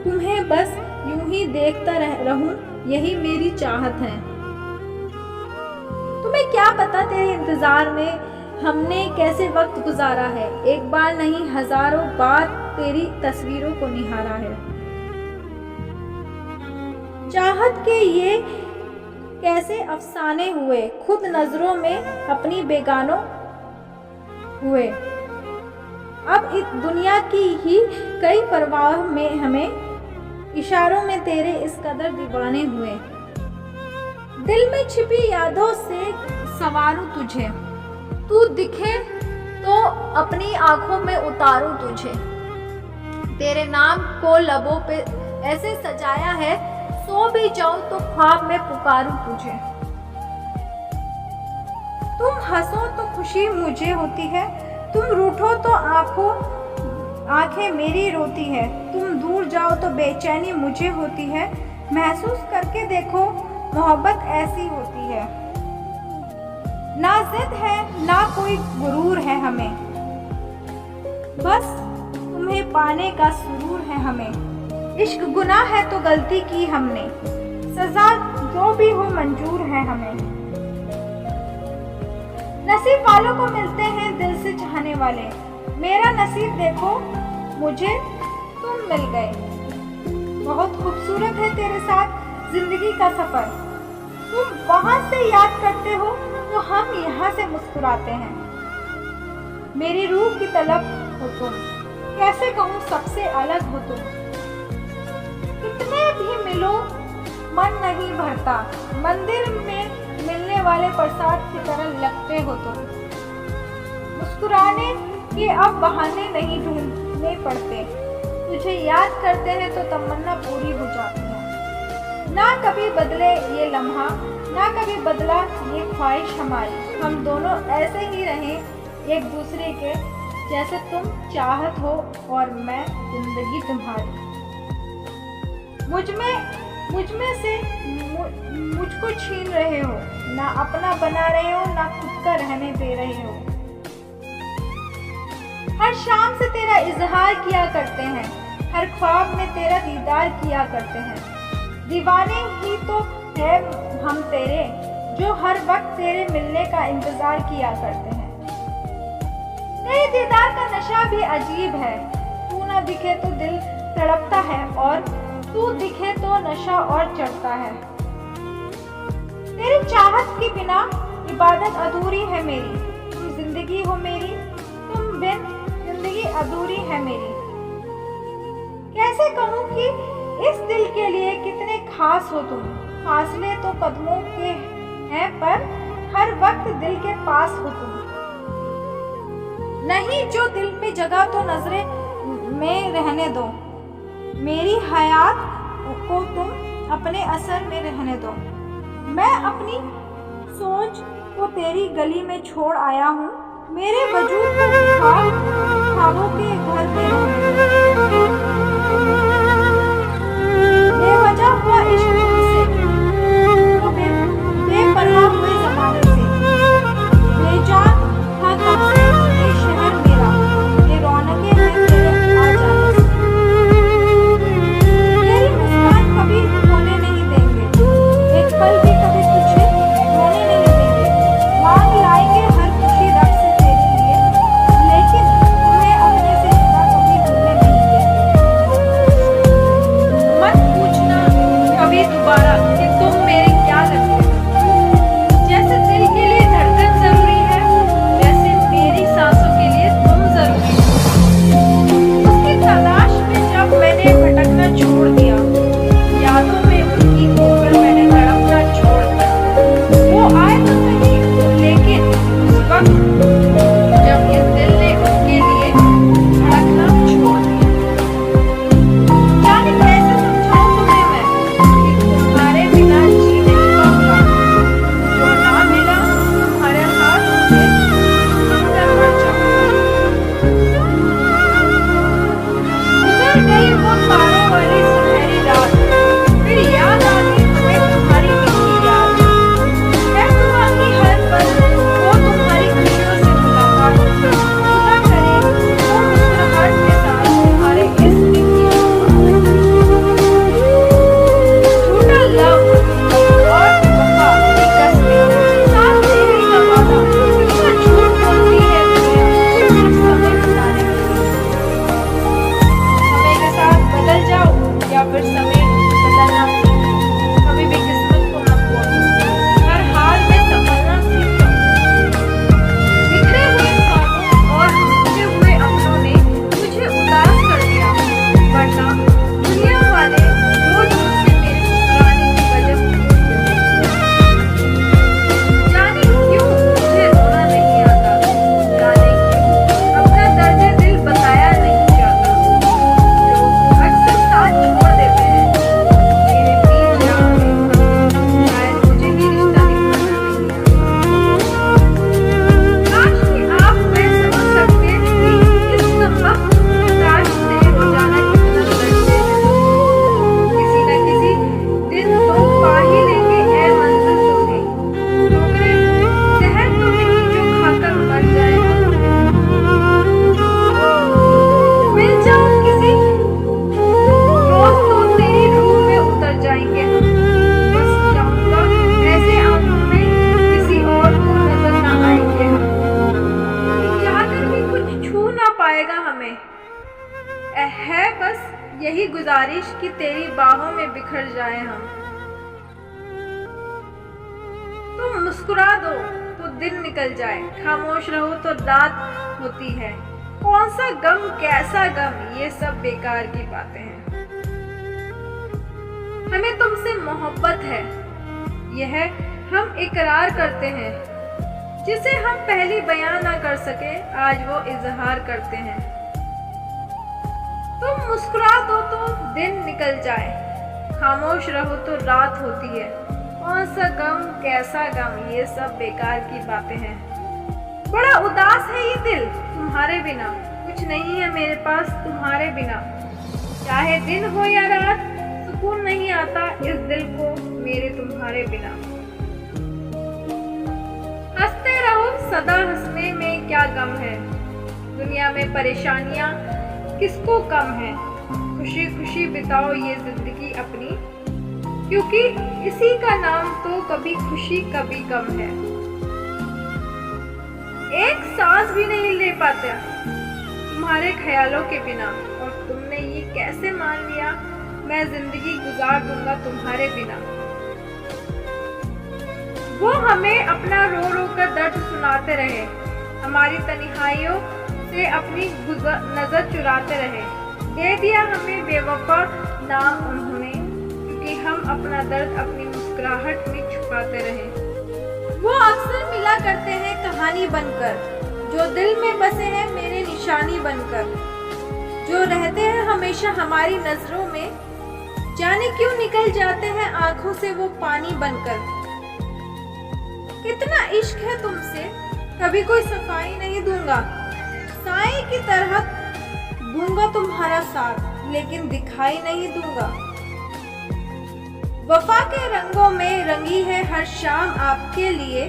[SPEAKER 1] तुम्हें बस यूं ही देखता रहूं यही मेरी चाहत है। तुम्हें क्या पता तेरे इंतजार में हमने कैसे वक्त गुजारा है, एक बार नहीं हजारों बार तेरी तस्वीरों को निहारा है। चाहत के ये कैसे अफसाने हुए, खुद नजरों में अपनी बेगानों हुए। अब इस दुनिया की ही कई परवाह में हमें इशारों में तेरे इस कदर दीवाने हुए। दिल में छिपी यादों से सवारूं तुझे, तू दिखे तो अपनी आंखों में उतारूं तुझे। तेरे नाम को लबों पे ऐसे सजाया है, सो भी जाऊं तो ख्वाब में पुकारूं तुझे। तुम हंसो तो खुशी मुझे होती है, तुम रूठो तो आंखें मेरी रोती है। तुम दूर जाओ तो बेचैनी मुझे होती है, महसूस करके देखो मोहब्बत ऐसी होती है। ना जिद है ना कोई गुरूर है हमें, बस तुम्हें पाने का सुरूर है हमें। इश्क गुनाह है तो गलती की हमने, सजा जो भी हो मंजूर है हमें। नसीब वालों को मिलते हैं दिल से चाहने वाले, मेरा नसीब देखो मुझे तुम मिल गए। बहुत खूबसूरत है तेरे साथ जिंदगी का सफर, तुम वहां से याद करते हो तो हम यहाँ से मुस्कुराते हैं। मेरी रूह की तलब हो तुम, कैसे कहूँ सबसे अलग हो तुम। कितने भी मिलो मन नहीं भरता। मंदिर में मिलने वाले प्रसाद की तरह लगते हो तुम। मुस्कुराने के अब बहाने नहीं ढूंढने पड़ते। तुझे याद करते हैं तो तमन्ना पूरी हो जाती है। ना कभी बदले ये लम्हा, ना कभी बदला ये ख्वाहिश हमारी। हम दोनों ऐसे ही रहें एक दूसरे के, जैसे तुम चाहत हो और मैं जिंदगी तुम्हारी। मुझको छीन रहे हो, ना अपना बना रहे हो, ना खुद का रहने दे रहे हो। हर शाम से तेरा इजहार किया करते हैं, हर ख्वाब में तेरा दीदार किया करते हैं। दीवाने ही तो है हम तेरे, जो हर वक्त तेरे मिलने का इंतजार किया करते हैं। तेरे दीदार का नशा भी अजीब है। तू ना दिखे तो दिल तड़पता है, और तू दिखे तो नशा और चढ़ता है। तेरी चाहत के बिना इबादत अधूरी है मेरी। तुम जिंदगी हो मेरी, तुम बिन जिंदगी अधूरी है मेरी। कैसे कहूँ कि इस दिल के लिए कितने खास हो तुम। फासले तो कदमों के हैं, पर हर वक्त दिल के पास हो तुम। नहीं जो दिल में जगह तो नजरे में रहने दो। मेरी हयात को तुम अपने असर में रहने दो। मैं अपनी सोच को तेरी गली में छोड़ आया हूँ। मेरे वजूद को ख्वाबों के घर में रहने दो। बेवजह हुआ इश्क तुमसे, तो बेपरवाह हुए ज़माने से। बेजान था कब से ये शहर मेरा, ये रौनकें हैं तेरे आ जाने से। तेरी मुस्कान कभी खोने नहीं देंगे, एक पल भी कभी तुझे रोने नहीं देंगे। मांग लाएंगे हर खुशी रब से तेरे लिए, लेकिन तुम्हें अपने से जुदा कभी होने नहीं देंगे। मत पूछना कभी दोबारा कि तुम मेरे क्या लगते हो। जैसे दिल के लिए धड़कन जरूरी है, वैसे मेरी सांसों के लिए तुम जरूरी हो। उसकी तलाश में जब मैंने भटकना छोड़ दिया, यादों में उनकी होकर मैंने तड़पना छोड़ दिया। वो आए तो सही, लेकिन उस वक्त जब इस दिल ने उनके लिए धड़कना छोड़ दिया। जाने कैसे समझाऊं तुम्हें मैं कि तुम्हारे बिना जी नहीं पाऊंगा। जो ना मिला तुम्हारे हाथ मुझे अंदर मर जाऊंगा। गुजर गई वो तारों वाली सुनहरी रात, फिर याद आ गई हमें तुम्हारी मीठी याद। मैं तुम्हारी हर पल वो तुम्हारी खुशियों से मुलाकात। खुदा करे वो मुस्कुराहट के साथ तुम्हारे इस दिन की झूठा लव और वफा की कसमें, साथ देने का वादा। कितना झूठ बोलती है दुनिया सिर्फ समय बिताने के लिए। समय के साथ बदल जाओ या फिर समय बदलना सीखो। कभी भी किस्मत को न खोओ, हर हाल में संभलना सीखो। बिखरे हुए ख्वाबों और टूटे हुए अपनों ने मुझे उदास कर दिया, वरना दुनिया वाले रोज मुझसे मेरे मुस्कुराने की वजह पूछते। जाने क्यों मुझे रोना नहीं आता, जाने क्यों अपना दर्द दिल बताया नहीं जाता। लोग अक्सर साथ छोड़ देते हैं, मेरे बीच जान में शायद मुझे ही रिश्ता निभाना नहीं आता। काश कि आप मैं समझ सकते कि इस वक्त काश से हो जाना कितना दर्द है। किसी न किसी दिन तो पा ही लेंगे ऐ मंजिल तुम्हें। ठोकरें जहर तो नहीं जो खाकर मर जाए हम। मिल जाओ किसी रोज तो तेरी रूह में उतर जाएंगे हम। बस जाऊंगा ऐसे आंखों में किसी और को नजर ना आएंगे हम। चाहकर भी कुछ छू ना पाएगा हमें। है बस यही गुजारिश कि तेरी बाहों में बिखर जाए हम। तुम मुस्कुरा दो तो दिन निकल जाए, खामोश रहो तो रात होती है। कौन सा गम कैसा गम, ये सब बेकार की बातें हैं। हमें तुमसे मोहब्बत है, यह हम इकरार करते हैं। जिसे हम पहले बयान ना कर सके, आज वो इजहार करते हैं। तुम मुस्कुरा दो तो दिन निकल जाए, खामोश रहो तो रात होती है। कौन सा गम, कैसा गम, ये सब बेकार की बातें हैं। बड़ा उदास है ये दिल तुम्हारे बिना, कुछ नहीं है मेरे पास तुम्हारे बिना। चाहे दिन हो या रात, सुकून नहीं आता इस दिल को मेरे तुम्हारे बिना। हंसते रहो सदा, हंसने में क्या गम है। दुनिया में परेशानियां किसको कम है। खुशी खुशी बिताओ ये जिंदगी अपनी, क्योंकि इसी का नाम तो कभी खुशी कभी गम है। एक सांस भी नहीं ले पाता तुम्हारे ख्यालों के बिना, और तुमने ये कैसे मान लिया मैं जिंदगी गुजार दूंगा तुम्हारे बिना। वो हमें अपना रो रो कर दर्द सुनाते रहे, हमारी तन्हाइयों से अपनी नजर चुराते रहे। दे दिया हमें बेवफा नाम उन्होंने, क्योंकि हम अपना दर्द अपनी मुस्कुराहट में छुपाते रहे। वो अक्सर मिला करते हैं कहानी बनकर, जो दिल में बसे हैं मेरे निशानी बनकर। जो रहते हैं हमेशा हमारी नजरों में, जाने क्यों निकल जाते हैं आंखों से वो पानी बनकर। कितना इश्क है तुमसे, कभी कोई सफाई नहीं दूंगा। साए की तरह दूंगा तुम्हारा साथ, लेकिन दिखाई नहीं दूंगा। वफा के रंगों में रंगी है हर शाम आपके लिए,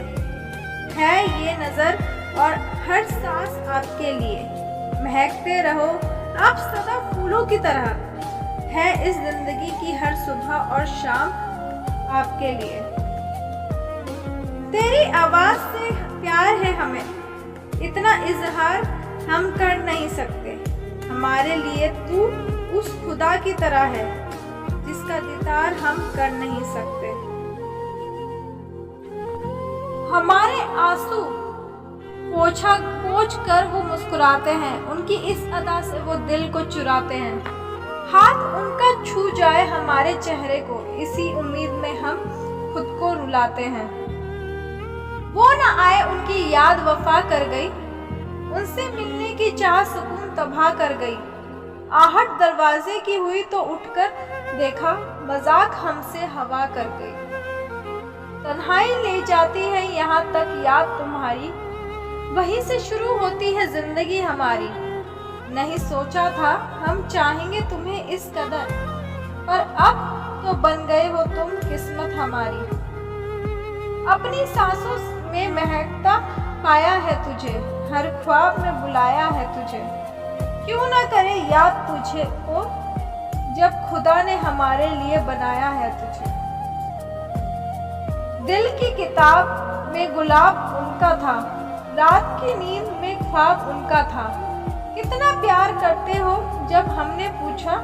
[SPEAKER 1] है ये नजर और हर सांस आपके लिए। महकते रहो आप सदा फूलों की तरह, है इस जिंदगी की हर सुबह और शाम आपके लिए। तेरी आवाज से प्यार है हमें, इतना इजहार हम कर नहीं सकते। हमारे लिए तू उस खुदा की तरह है, जिसका दीदार हम कर नहीं सकते। हमारे आंसू पोंछ कर वो मुस्कुराते हैं, उनकी इस अदा से वो दिल को चुराते हैं। हाथ उनका छू जाए हमारे चेहरे को, इसी उम्मीद में हम खुद को रुलाते हैं। वो न आए उनकी याद वफा कर गई, उनसे मिलने की चाह सुकून तबाह कर गई। आहट दरवाजे की हुई तो उठकर देखा, मजाक हमसे हवा कर गई। तन्हाई ले जाती है यहाँ तक याद तुम्हारी, वहीं से शुरू होती है जिंदगी हमारी। नहीं सोचा था हम चाहेंगे तुम्हें इस कदर, पर अब तो बन गए हो तुम किस्मत हमारी। अपनी सांसों में महकता पाया है तुझे, हर ख्वाब में बुलाया है तुझे। क्यों ना करे याद तुझे को, जब खुदा ने हमारे लिए बनाया है तुझे। दिल की किताब में गुलाब उनका था, रात की नींद में ख्वाब उनका था। कितना प्यार करते हो जब हमने पूछा,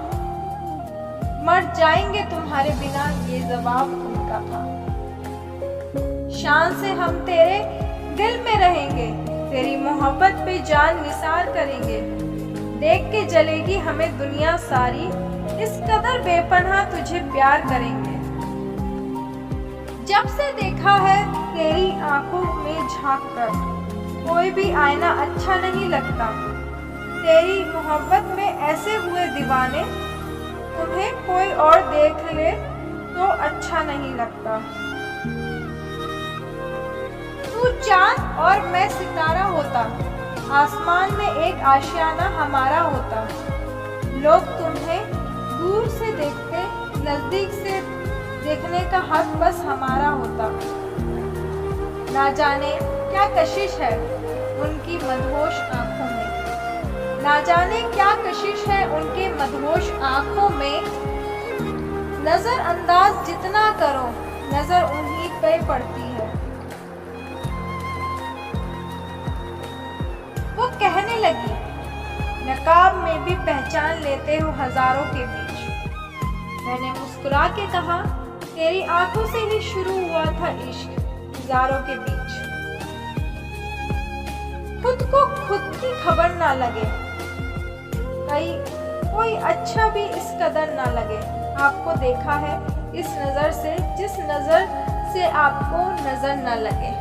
[SPEAKER 1] मर जाएंगे तुम्हारे बिना, ये जवाब उनका था। शान से हम तेरे दिल में रहेंगे, तेरी मोहब्बत पे जान निसार करेंगे। देख के जलेगी हमें दुनिया सारी, इस कदर बेपनाह तुझे प्यार करेंगे। जब से देखा है तेरी आंखों में झांक कर, कोई भी आईना अच्छा नहीं लगता। तेरी मोहब्बत में ऐसे हुए दीवाने, तुम्हें कोई और देख ले तो अच्छा नहीं लगता। तू चांद और मैं सितारा होता, आसमान में एक आशियाना हमारा होता। लोग तुम्हें दूर से देखते, नजदीक से देखने का हक बस हमारा होता। ना जाने क्या कशिश है उनकी मदहोश आंखों में, ना जाने क्या कशिश है उनके मदहोश आंखों में। नजरअंदाज जितना करो, नजर उन्हीं पे पड़ती है। वो कहने लगी, नकाब में भी पहचान लेते हो हजारों के बीच। मैंने मुस्कुरा के कहा, तेरी आंखों से ही शुरू हुआ था इश्क हजारों के बीच। खुद को खुद की खबर ना लगे, कोई अच्छा भी इस कदर ना लगे। आपको देखा है इस नजर से जिस नजर से आपको नजर न लगे।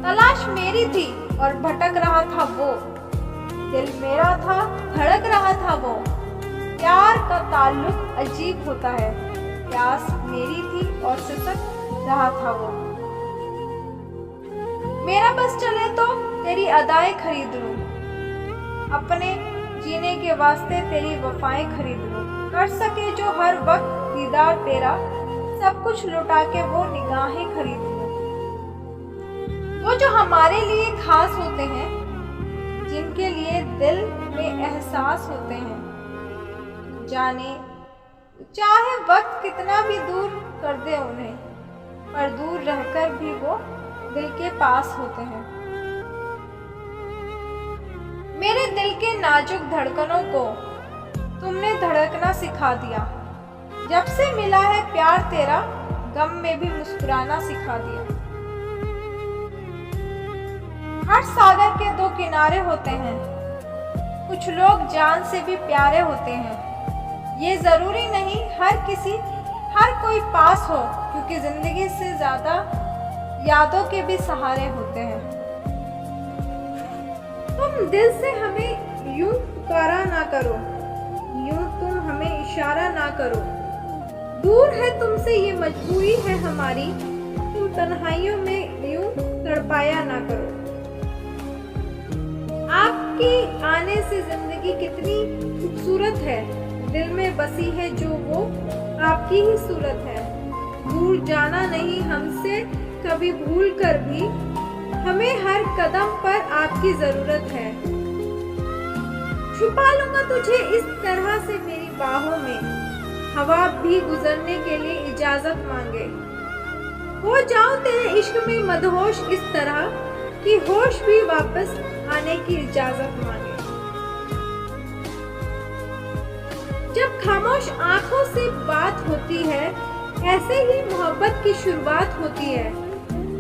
[SPEAKER 1] तलाश मेरी थी और भटक रहा था वो, दिल मेरा था धड़क रहा था वो। प्यार का ताल्लुक अजीब होता है, प्यास मेरी थी और सिसक रहा था वो। मेरा बस चले तो तेरी अदाएं खरीद लूं, अपने जीने के वास्ते तेरी वफाएं खरीद लूं। कर सके जो हर वक्त दीदार तेरा, सब कुछ लुटा के वो निगाहें खरीद लूं। वो जो हमारे लिए खास होते हैं, जिनके लिए दिल में एहसास होते हैं, जाने चाहे वक्त कितना भी दूर कर दे उन्हें, पर दूर रहकर भी वो दिल के पास होते हैं। मेरे दिल के नाजुक धड़कनों को तुमने धड़कना सिखा दिया। जब से मिला है प्यार तेरा, गम में भी मुस्कुराना सिखा दिया। हर सागर के दो किनारे होते हैं, कुछ लोग जान से भी प्यारे होते हैं। ये जरूरी नहीं हर कोई पास हो, क्योंकि जिंदगी से ज्यादा यादों के भी सहारे होते हैं। तुम दिल से हमें यूं पुकारा ना करो, यूं तुम हमें इशारा ना करो। दूर है तुमसे ये मजबूरी है हमारी, तुम तन्हाइयों में यूं तड़पाया ना करो। आपके आने से जिंदगी कितनी खूबसूरत है, दिल में बसी है जो वो आपकी ही सूरत है। दूर जाना नहीं हमसे कभी भूल कर भी, हमें हर कदम पर आपकी जरूरत है। छुपा लूंगा तुझे इस तरह से मेरी बाहों में, हवा भी गुजरने के लिए इजाजत मांगे। हो जाऊं तेरे इश्क में मदहोश इस तरह कि होश भी वापस आने की इजाजत मांगे। जब खामोश आंखों से बात होती है, ऐसे ही मोहब्बत की शुरुआत होती है।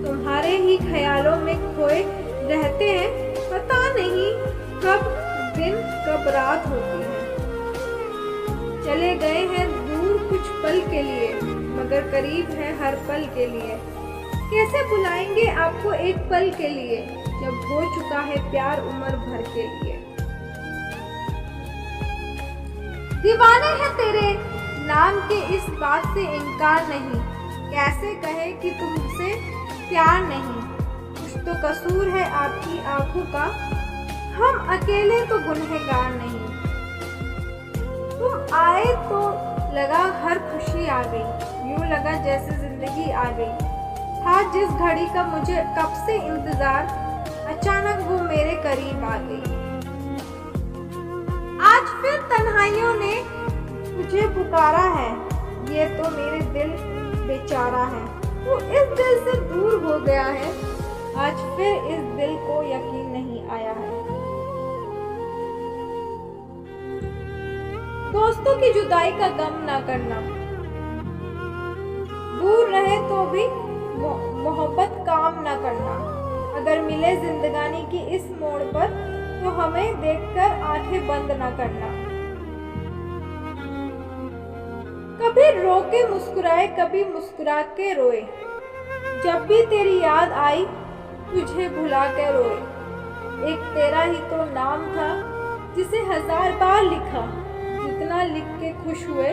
[SPEAKER 1] तुम्हारे ही ख्यालों में खोए रहते हैं, पता नहीं कब दिन कब रात होती है। चले गए हैं दूर कुछ पल के लिए, मगर करीब है हर पल के लिए। कैसे बुलाएंगे आपको एक पल के लिए, जब हो चुका है प्यार उम्र भर के लिए। दीवाने हैं तेरे नाम के इस बात से इनकार नहीं, कैसे कहे कि तुमसे प्यार नहीं। कुछ तो कसूर है आपकी आंखों का, हम अकेले तो गुनहगार नहीं। तुम आए तो लगा हर खुशी आ गई, यूं लगा जैसे जिंदगी आ गई। था जिस घड़ी का मुझे कब से इंतजार, अचानक वो मेरे करीब आ गई। आज फिर तन्हाइयों ने तुझे पुकारा है, ये तो मेरे दिल बेचारा है। तू इस दिल से दूर हो गया है, आज फिर इस दिल को यकीन नहीं आया है। दोस्तों की जुदाई का गम ना करना, दूर रहे तो भी मोहब्बत काम ना करना। अगर मिले जिंदगानी की इस मोड़ पर, तो हमें देखकर आंखें बंद ना करना। कभी रो के मुस्कुराए, कभी मुस्कुरा के रोए। जब भी तेरी याद आई, तुझे भुला के रोए। एक तेरा ही तो नाम था, जिसे 1000 बार लिखा। जितना लिख के खुश हुए,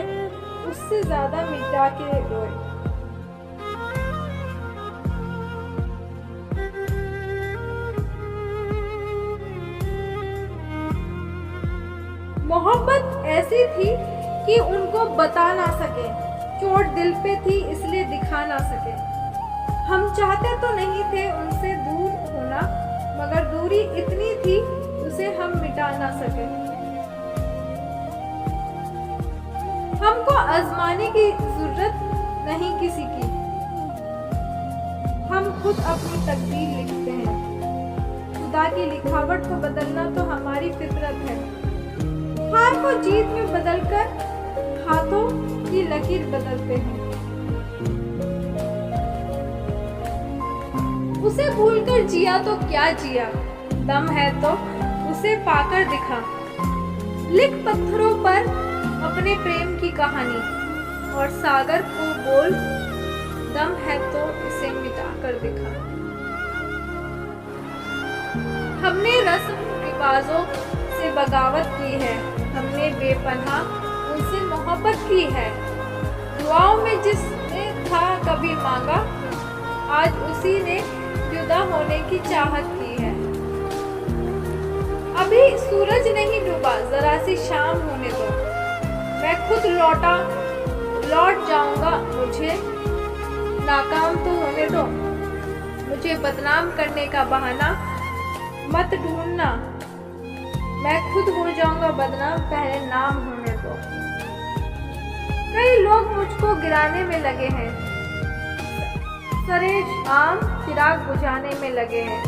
[SPEAKER 1] उससे ज्यादा मिटा के रोए। मोहब्बत ऐसी थी कि उनको बता ना सके, चोट दिल पे थी इसलिए दिखा ना सके। हम चाहते तो नहीं थे उनसे दूर होना, मगर दूरी इतनी थी उसे हम मिटा ना सके। हमको आजमाने की जरूरत नहीं किसी की, हम खुद अपनी तकदीर लिखते हैं। खुदा की लिखावट को बदलना तो हमारी फितरत है। हार को जीत में बदलकर हाथों की लकीर बदलते हैं। उसे भूलकर जिया तो क्या जिया, दम है तो उसे पाकर दिखा। लिख पत्थरों पर अपने प्रेम की कहानी, और सागर को बोल, दम है तो इसे मिटा कर दिखा। हमने रस्म रिवाजों से बगावत की है, हमने बेपनाह उनसे मोहब्बत की है। दुआओं में जिसने था कभी मांगा, आज उसी ने जुदा होने की चाहत की है। अभी सूरज नहीं डूबा, जरा सी शाम होने दो, मैं खुद लौट जाऊंगा, मुझे नाकाम तो होने दो। मुझे बदनाम करने का बहाना मत ढूंढना, मैं खुद हो जाऊंगा बदनाम, पहले नाम होने दो। कई लोग मुझको गिराने में लगे हैं, सरे आम चिराग बुझाने में लगे हैं।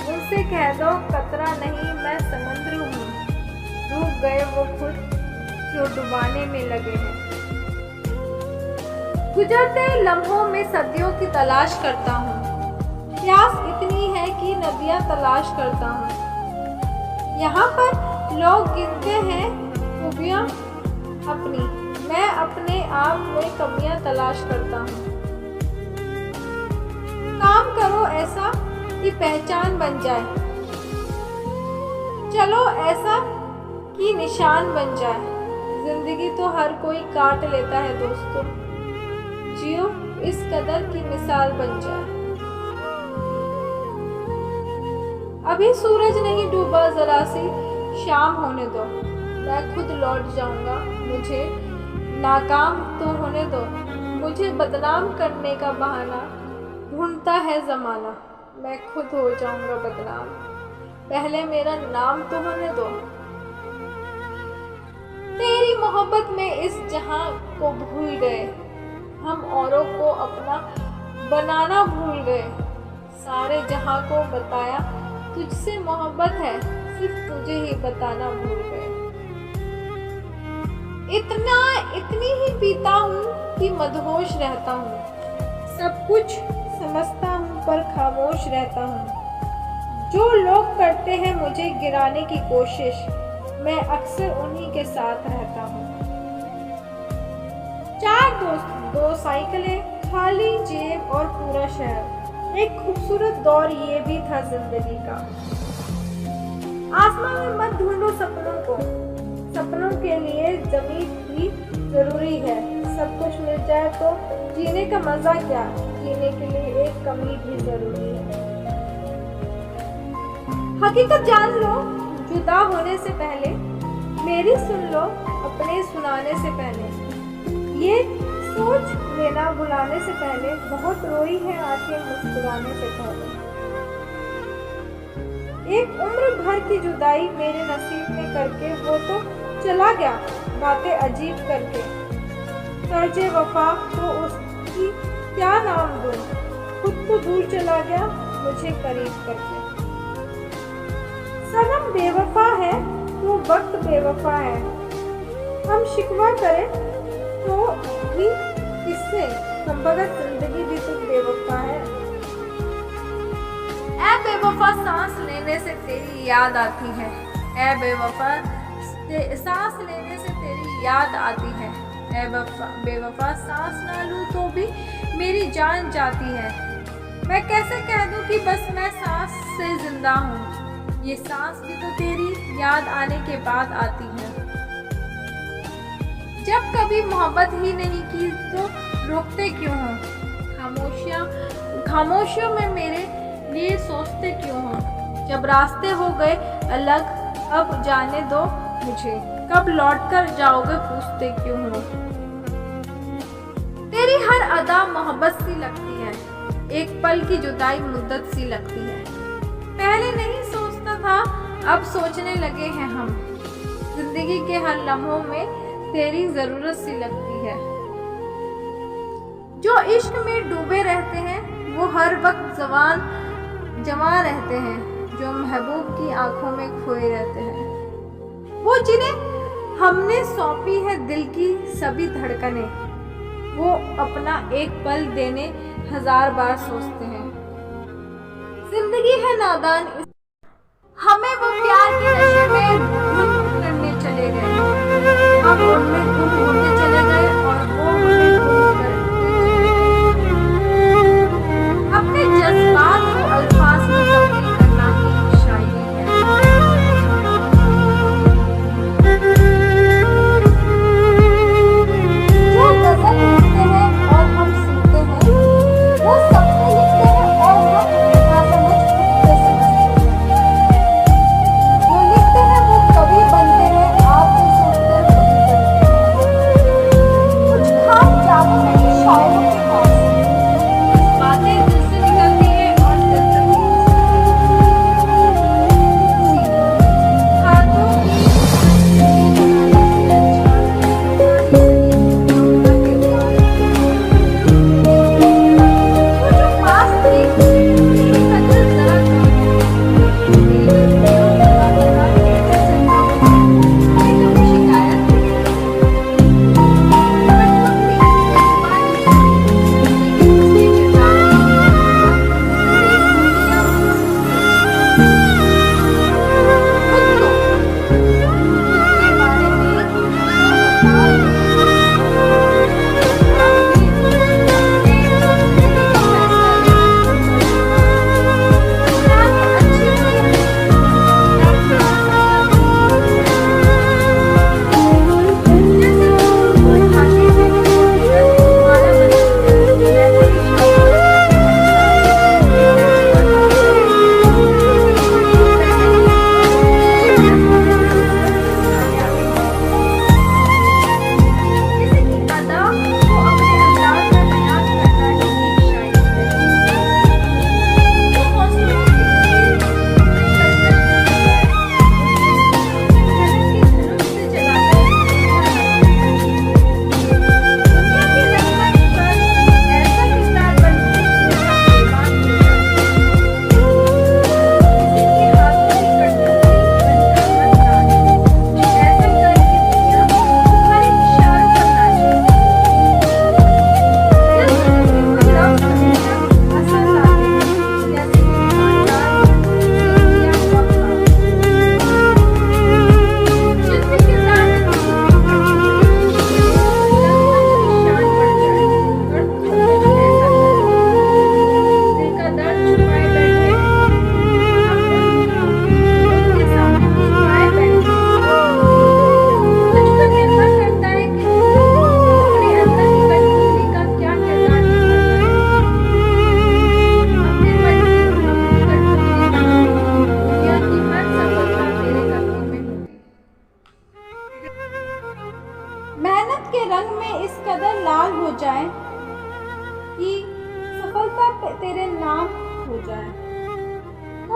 [SPEAKER 1] उनसे कह दो कतरा नहीं मैं समुद्र हूँ, डूब गए वो खुद जो डुबाने में लगे हैं। गुजरते लम्हों में सदियों की तलाश करता हूँ, प्यास इतनी है कि नदियाँ तलाश करता हूँ। यहाँ पर लोग गिनते हैं खूबियाँ अपनी, मैं अपने आप में कमियाँ तलाश करता हूँ। काम करो ऐसा कि पहचान बन जाए, चलो ऐसा कि निशान बन जाए। जिंदगी तो हर कोई काट लेता है दोस्तों, जियो इस कदर की मिसाल बन जाए। अभी सूरज नहीं डूबा, जरा सी शाम होने दो, मैं खुद लौट जाऊंगा, मुझे नाकाम तो होने दो। मुझे बदनाम करने का बहाना ढूंढता है ज़माना, मैं खुद हो जाऊंगा बदनाम, पहले मेरा नाम तो होने दो। तेरी मोहब्बत में इस जहां को भूल गए, हम औरों को अपना बनाना भूल गए। सारे जहां को बताया तुझसे मोहब्बत है, सिर्फ तुझे ही बताना भूल गए। इतनी ही पीता हूँ कि मदहोश रहता हूँ, सब कुछ समझता हूँ पर खामोश रहता हूँ। जो लोग करते हैं मुझे गिराने की कोशिश, मैं अक्सर उन्हीं के साथ रहता हूँ। 4 दोस्त, 2 साइकिलें, खाली जेब और पूरा शहर, एक खूबसूरत दौर ये भी था जिंदगी का। आसमान में मत ढूंढो सपनों को, सपनों के लिए जमीन भी जरूरी है। सब कुछ मिल जाए तो जीने का मजा क्या, जीने के लिए एक कमी भी जरूरी है। हकीकत जान लो जुदा होने से पहले, मेरी सुन लो अपने सुनाने से पहले। ये सोच लेना भुलाने से पहले, बहुत रोई है आंखें मुस्कुराने से पहले। एक उम्र भर की जुदाई मेरे नसीब में करके वो तो चला गया, बातें अजीब करके। कर्जे वफा तो उसकी क्या नाम दूं, खुद तो दूर चला गया मुझे करीब करके। सनम बेवफा है तो वक्त बेवफा है, हम शिकवा करें तो भी किससे, संभवत जिंदगी भी तो बेवफा है। ऐ बेवफा सांस लेने से तेरी याद आती है, ऐ बेवफा सांस लेने से तेरी याद आती है। ऐ बेवफा सांस ना लूं तो भी मेरी जान जाती है। मैं कैसे कह दूं कि बस मैं सांस से जिंदा हूँ, ये सांस भी तो तेरी याद आने के बाद आती है। जब कभी मोहब्बत ही नहीं की तो रोकते क्यों हो, खामोशियों में मेरे लिए सोचते क्यों हो। जब रास्ते हो गए अलग अब जाने दो मुझे, कब लौट कर जाओगे पूछते क्यों हो। तेरी हर अदा मोहब्बत सी लगती है, एक पल की जुदाई मुद्दत सी लगती है। पहले नहीं सोचता था अब सोचने लगे हैं हम, जिंदगी के हर लम्हों में तेरी जरूरत सी लगती है। जो इश्क में डूबे रहते हैं वो हर वक्त जवां रहते हैं, जो महबूब की आंखों में खोए रहते हैं। वो जिन्हें हमने सौंपी है दिल की सभी धड़कने, वो अपना एक पल देने 1000 बार सोचते हैं। जिंदगी है नादान, हमें वो प्यार के नशे में धुन करने चले गए, हम उनमें गुम होते चले गए और वो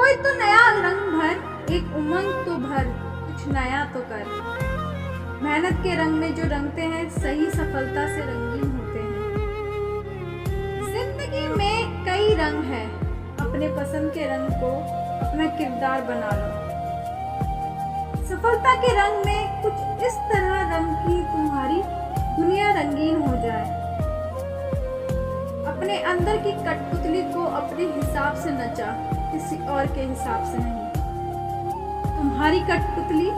[SPEAKER 1] कोई तो नया रंग भर, एक उमंग तो भर, कुछ नया तो कर। मेहनत के रंग में जो रंगते हैं सही सफलता से रंगीन होते हैं। जिंदगी में कई रंग हैं, अपने पसंद के रंग को अपना किरदार बना लो। सफलता के रंग में कुछ इस तरह रंग की तुम्हारी दुनिया रंगीन हो जाए। अपने अंदर की कठपुतली को अपने हिसाब से नचा, किसी और के हिसाब से नहीं। तुम्हारी कठपुतली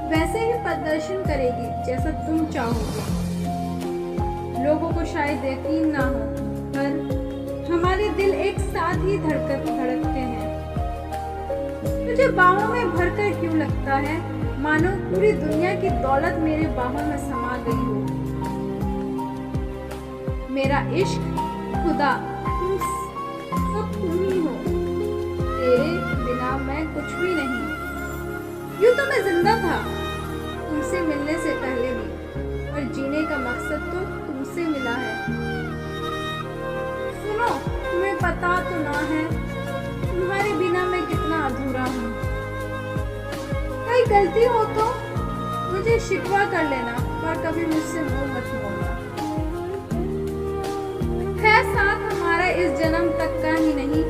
[SPEAKER 1] वैसे ही प्रदर्शन करेगी जैसा तुम चाहोगे। लोगों को शायद यकीन ना हो, पर हमारे दिल एक साथ ही धड़कते हैं। तुझे बाहों में भरकर क्यों लगता है मानो पूरी दुनिया की दौलत मेरे बाहों में समा गई हो। मेरा इश्क, खुदा, तुम सब तुम ही हो। तेरे बिना मैं कुछ भी नहीं। यूं तो मैं जिंदा था तुमसे मिलने से पहले भी, और जीने का मकसद तो तुमसे मिला है। सुनो, तुम्हें पता तो ना है तुम्हारे बिना मैं कितना अधूरा हूँ। कहीं गलती हो तो मुझे शिकवा कर लेना, पर कभी मुझसे मुंह मत मोड़ना। है साथ हमारा इस जन्म तक का ही नहीं,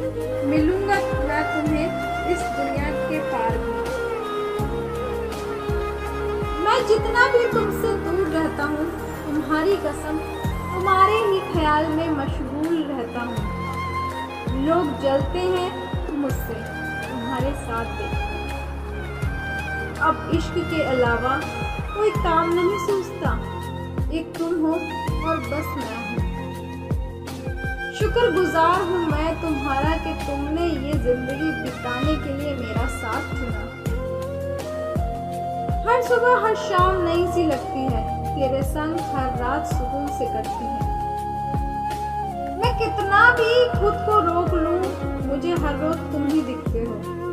[SPEAKER 1] मिलूंगा मैं तुम्हें इस दुनिया के पार भी। मैं जितना भी तुमसे दूर रहता हूँ, तुम्हारी कसम तुम्हारे ही ख्याल में मशगूल रहता हूँ। लोग जलते हैं मुझसे, तुम्हारे साथ देखकर। अब इश्क के अलावा कोई काम नहीं सूझता। एक तुम हो और बस मैं हूँ। शुक्रगुजार हूँ मैं तुम्हारा कि तुमने ये जिंदगी बिताने के लिए मेरा साथ चुना। हर सुबह हर शाम नई सी लगती है, तेरे संग हर रात सुकून से कटती है। मैं कितना भी खुद को रोक लूं, मुझे हर रोज तुम ही दिखते हो।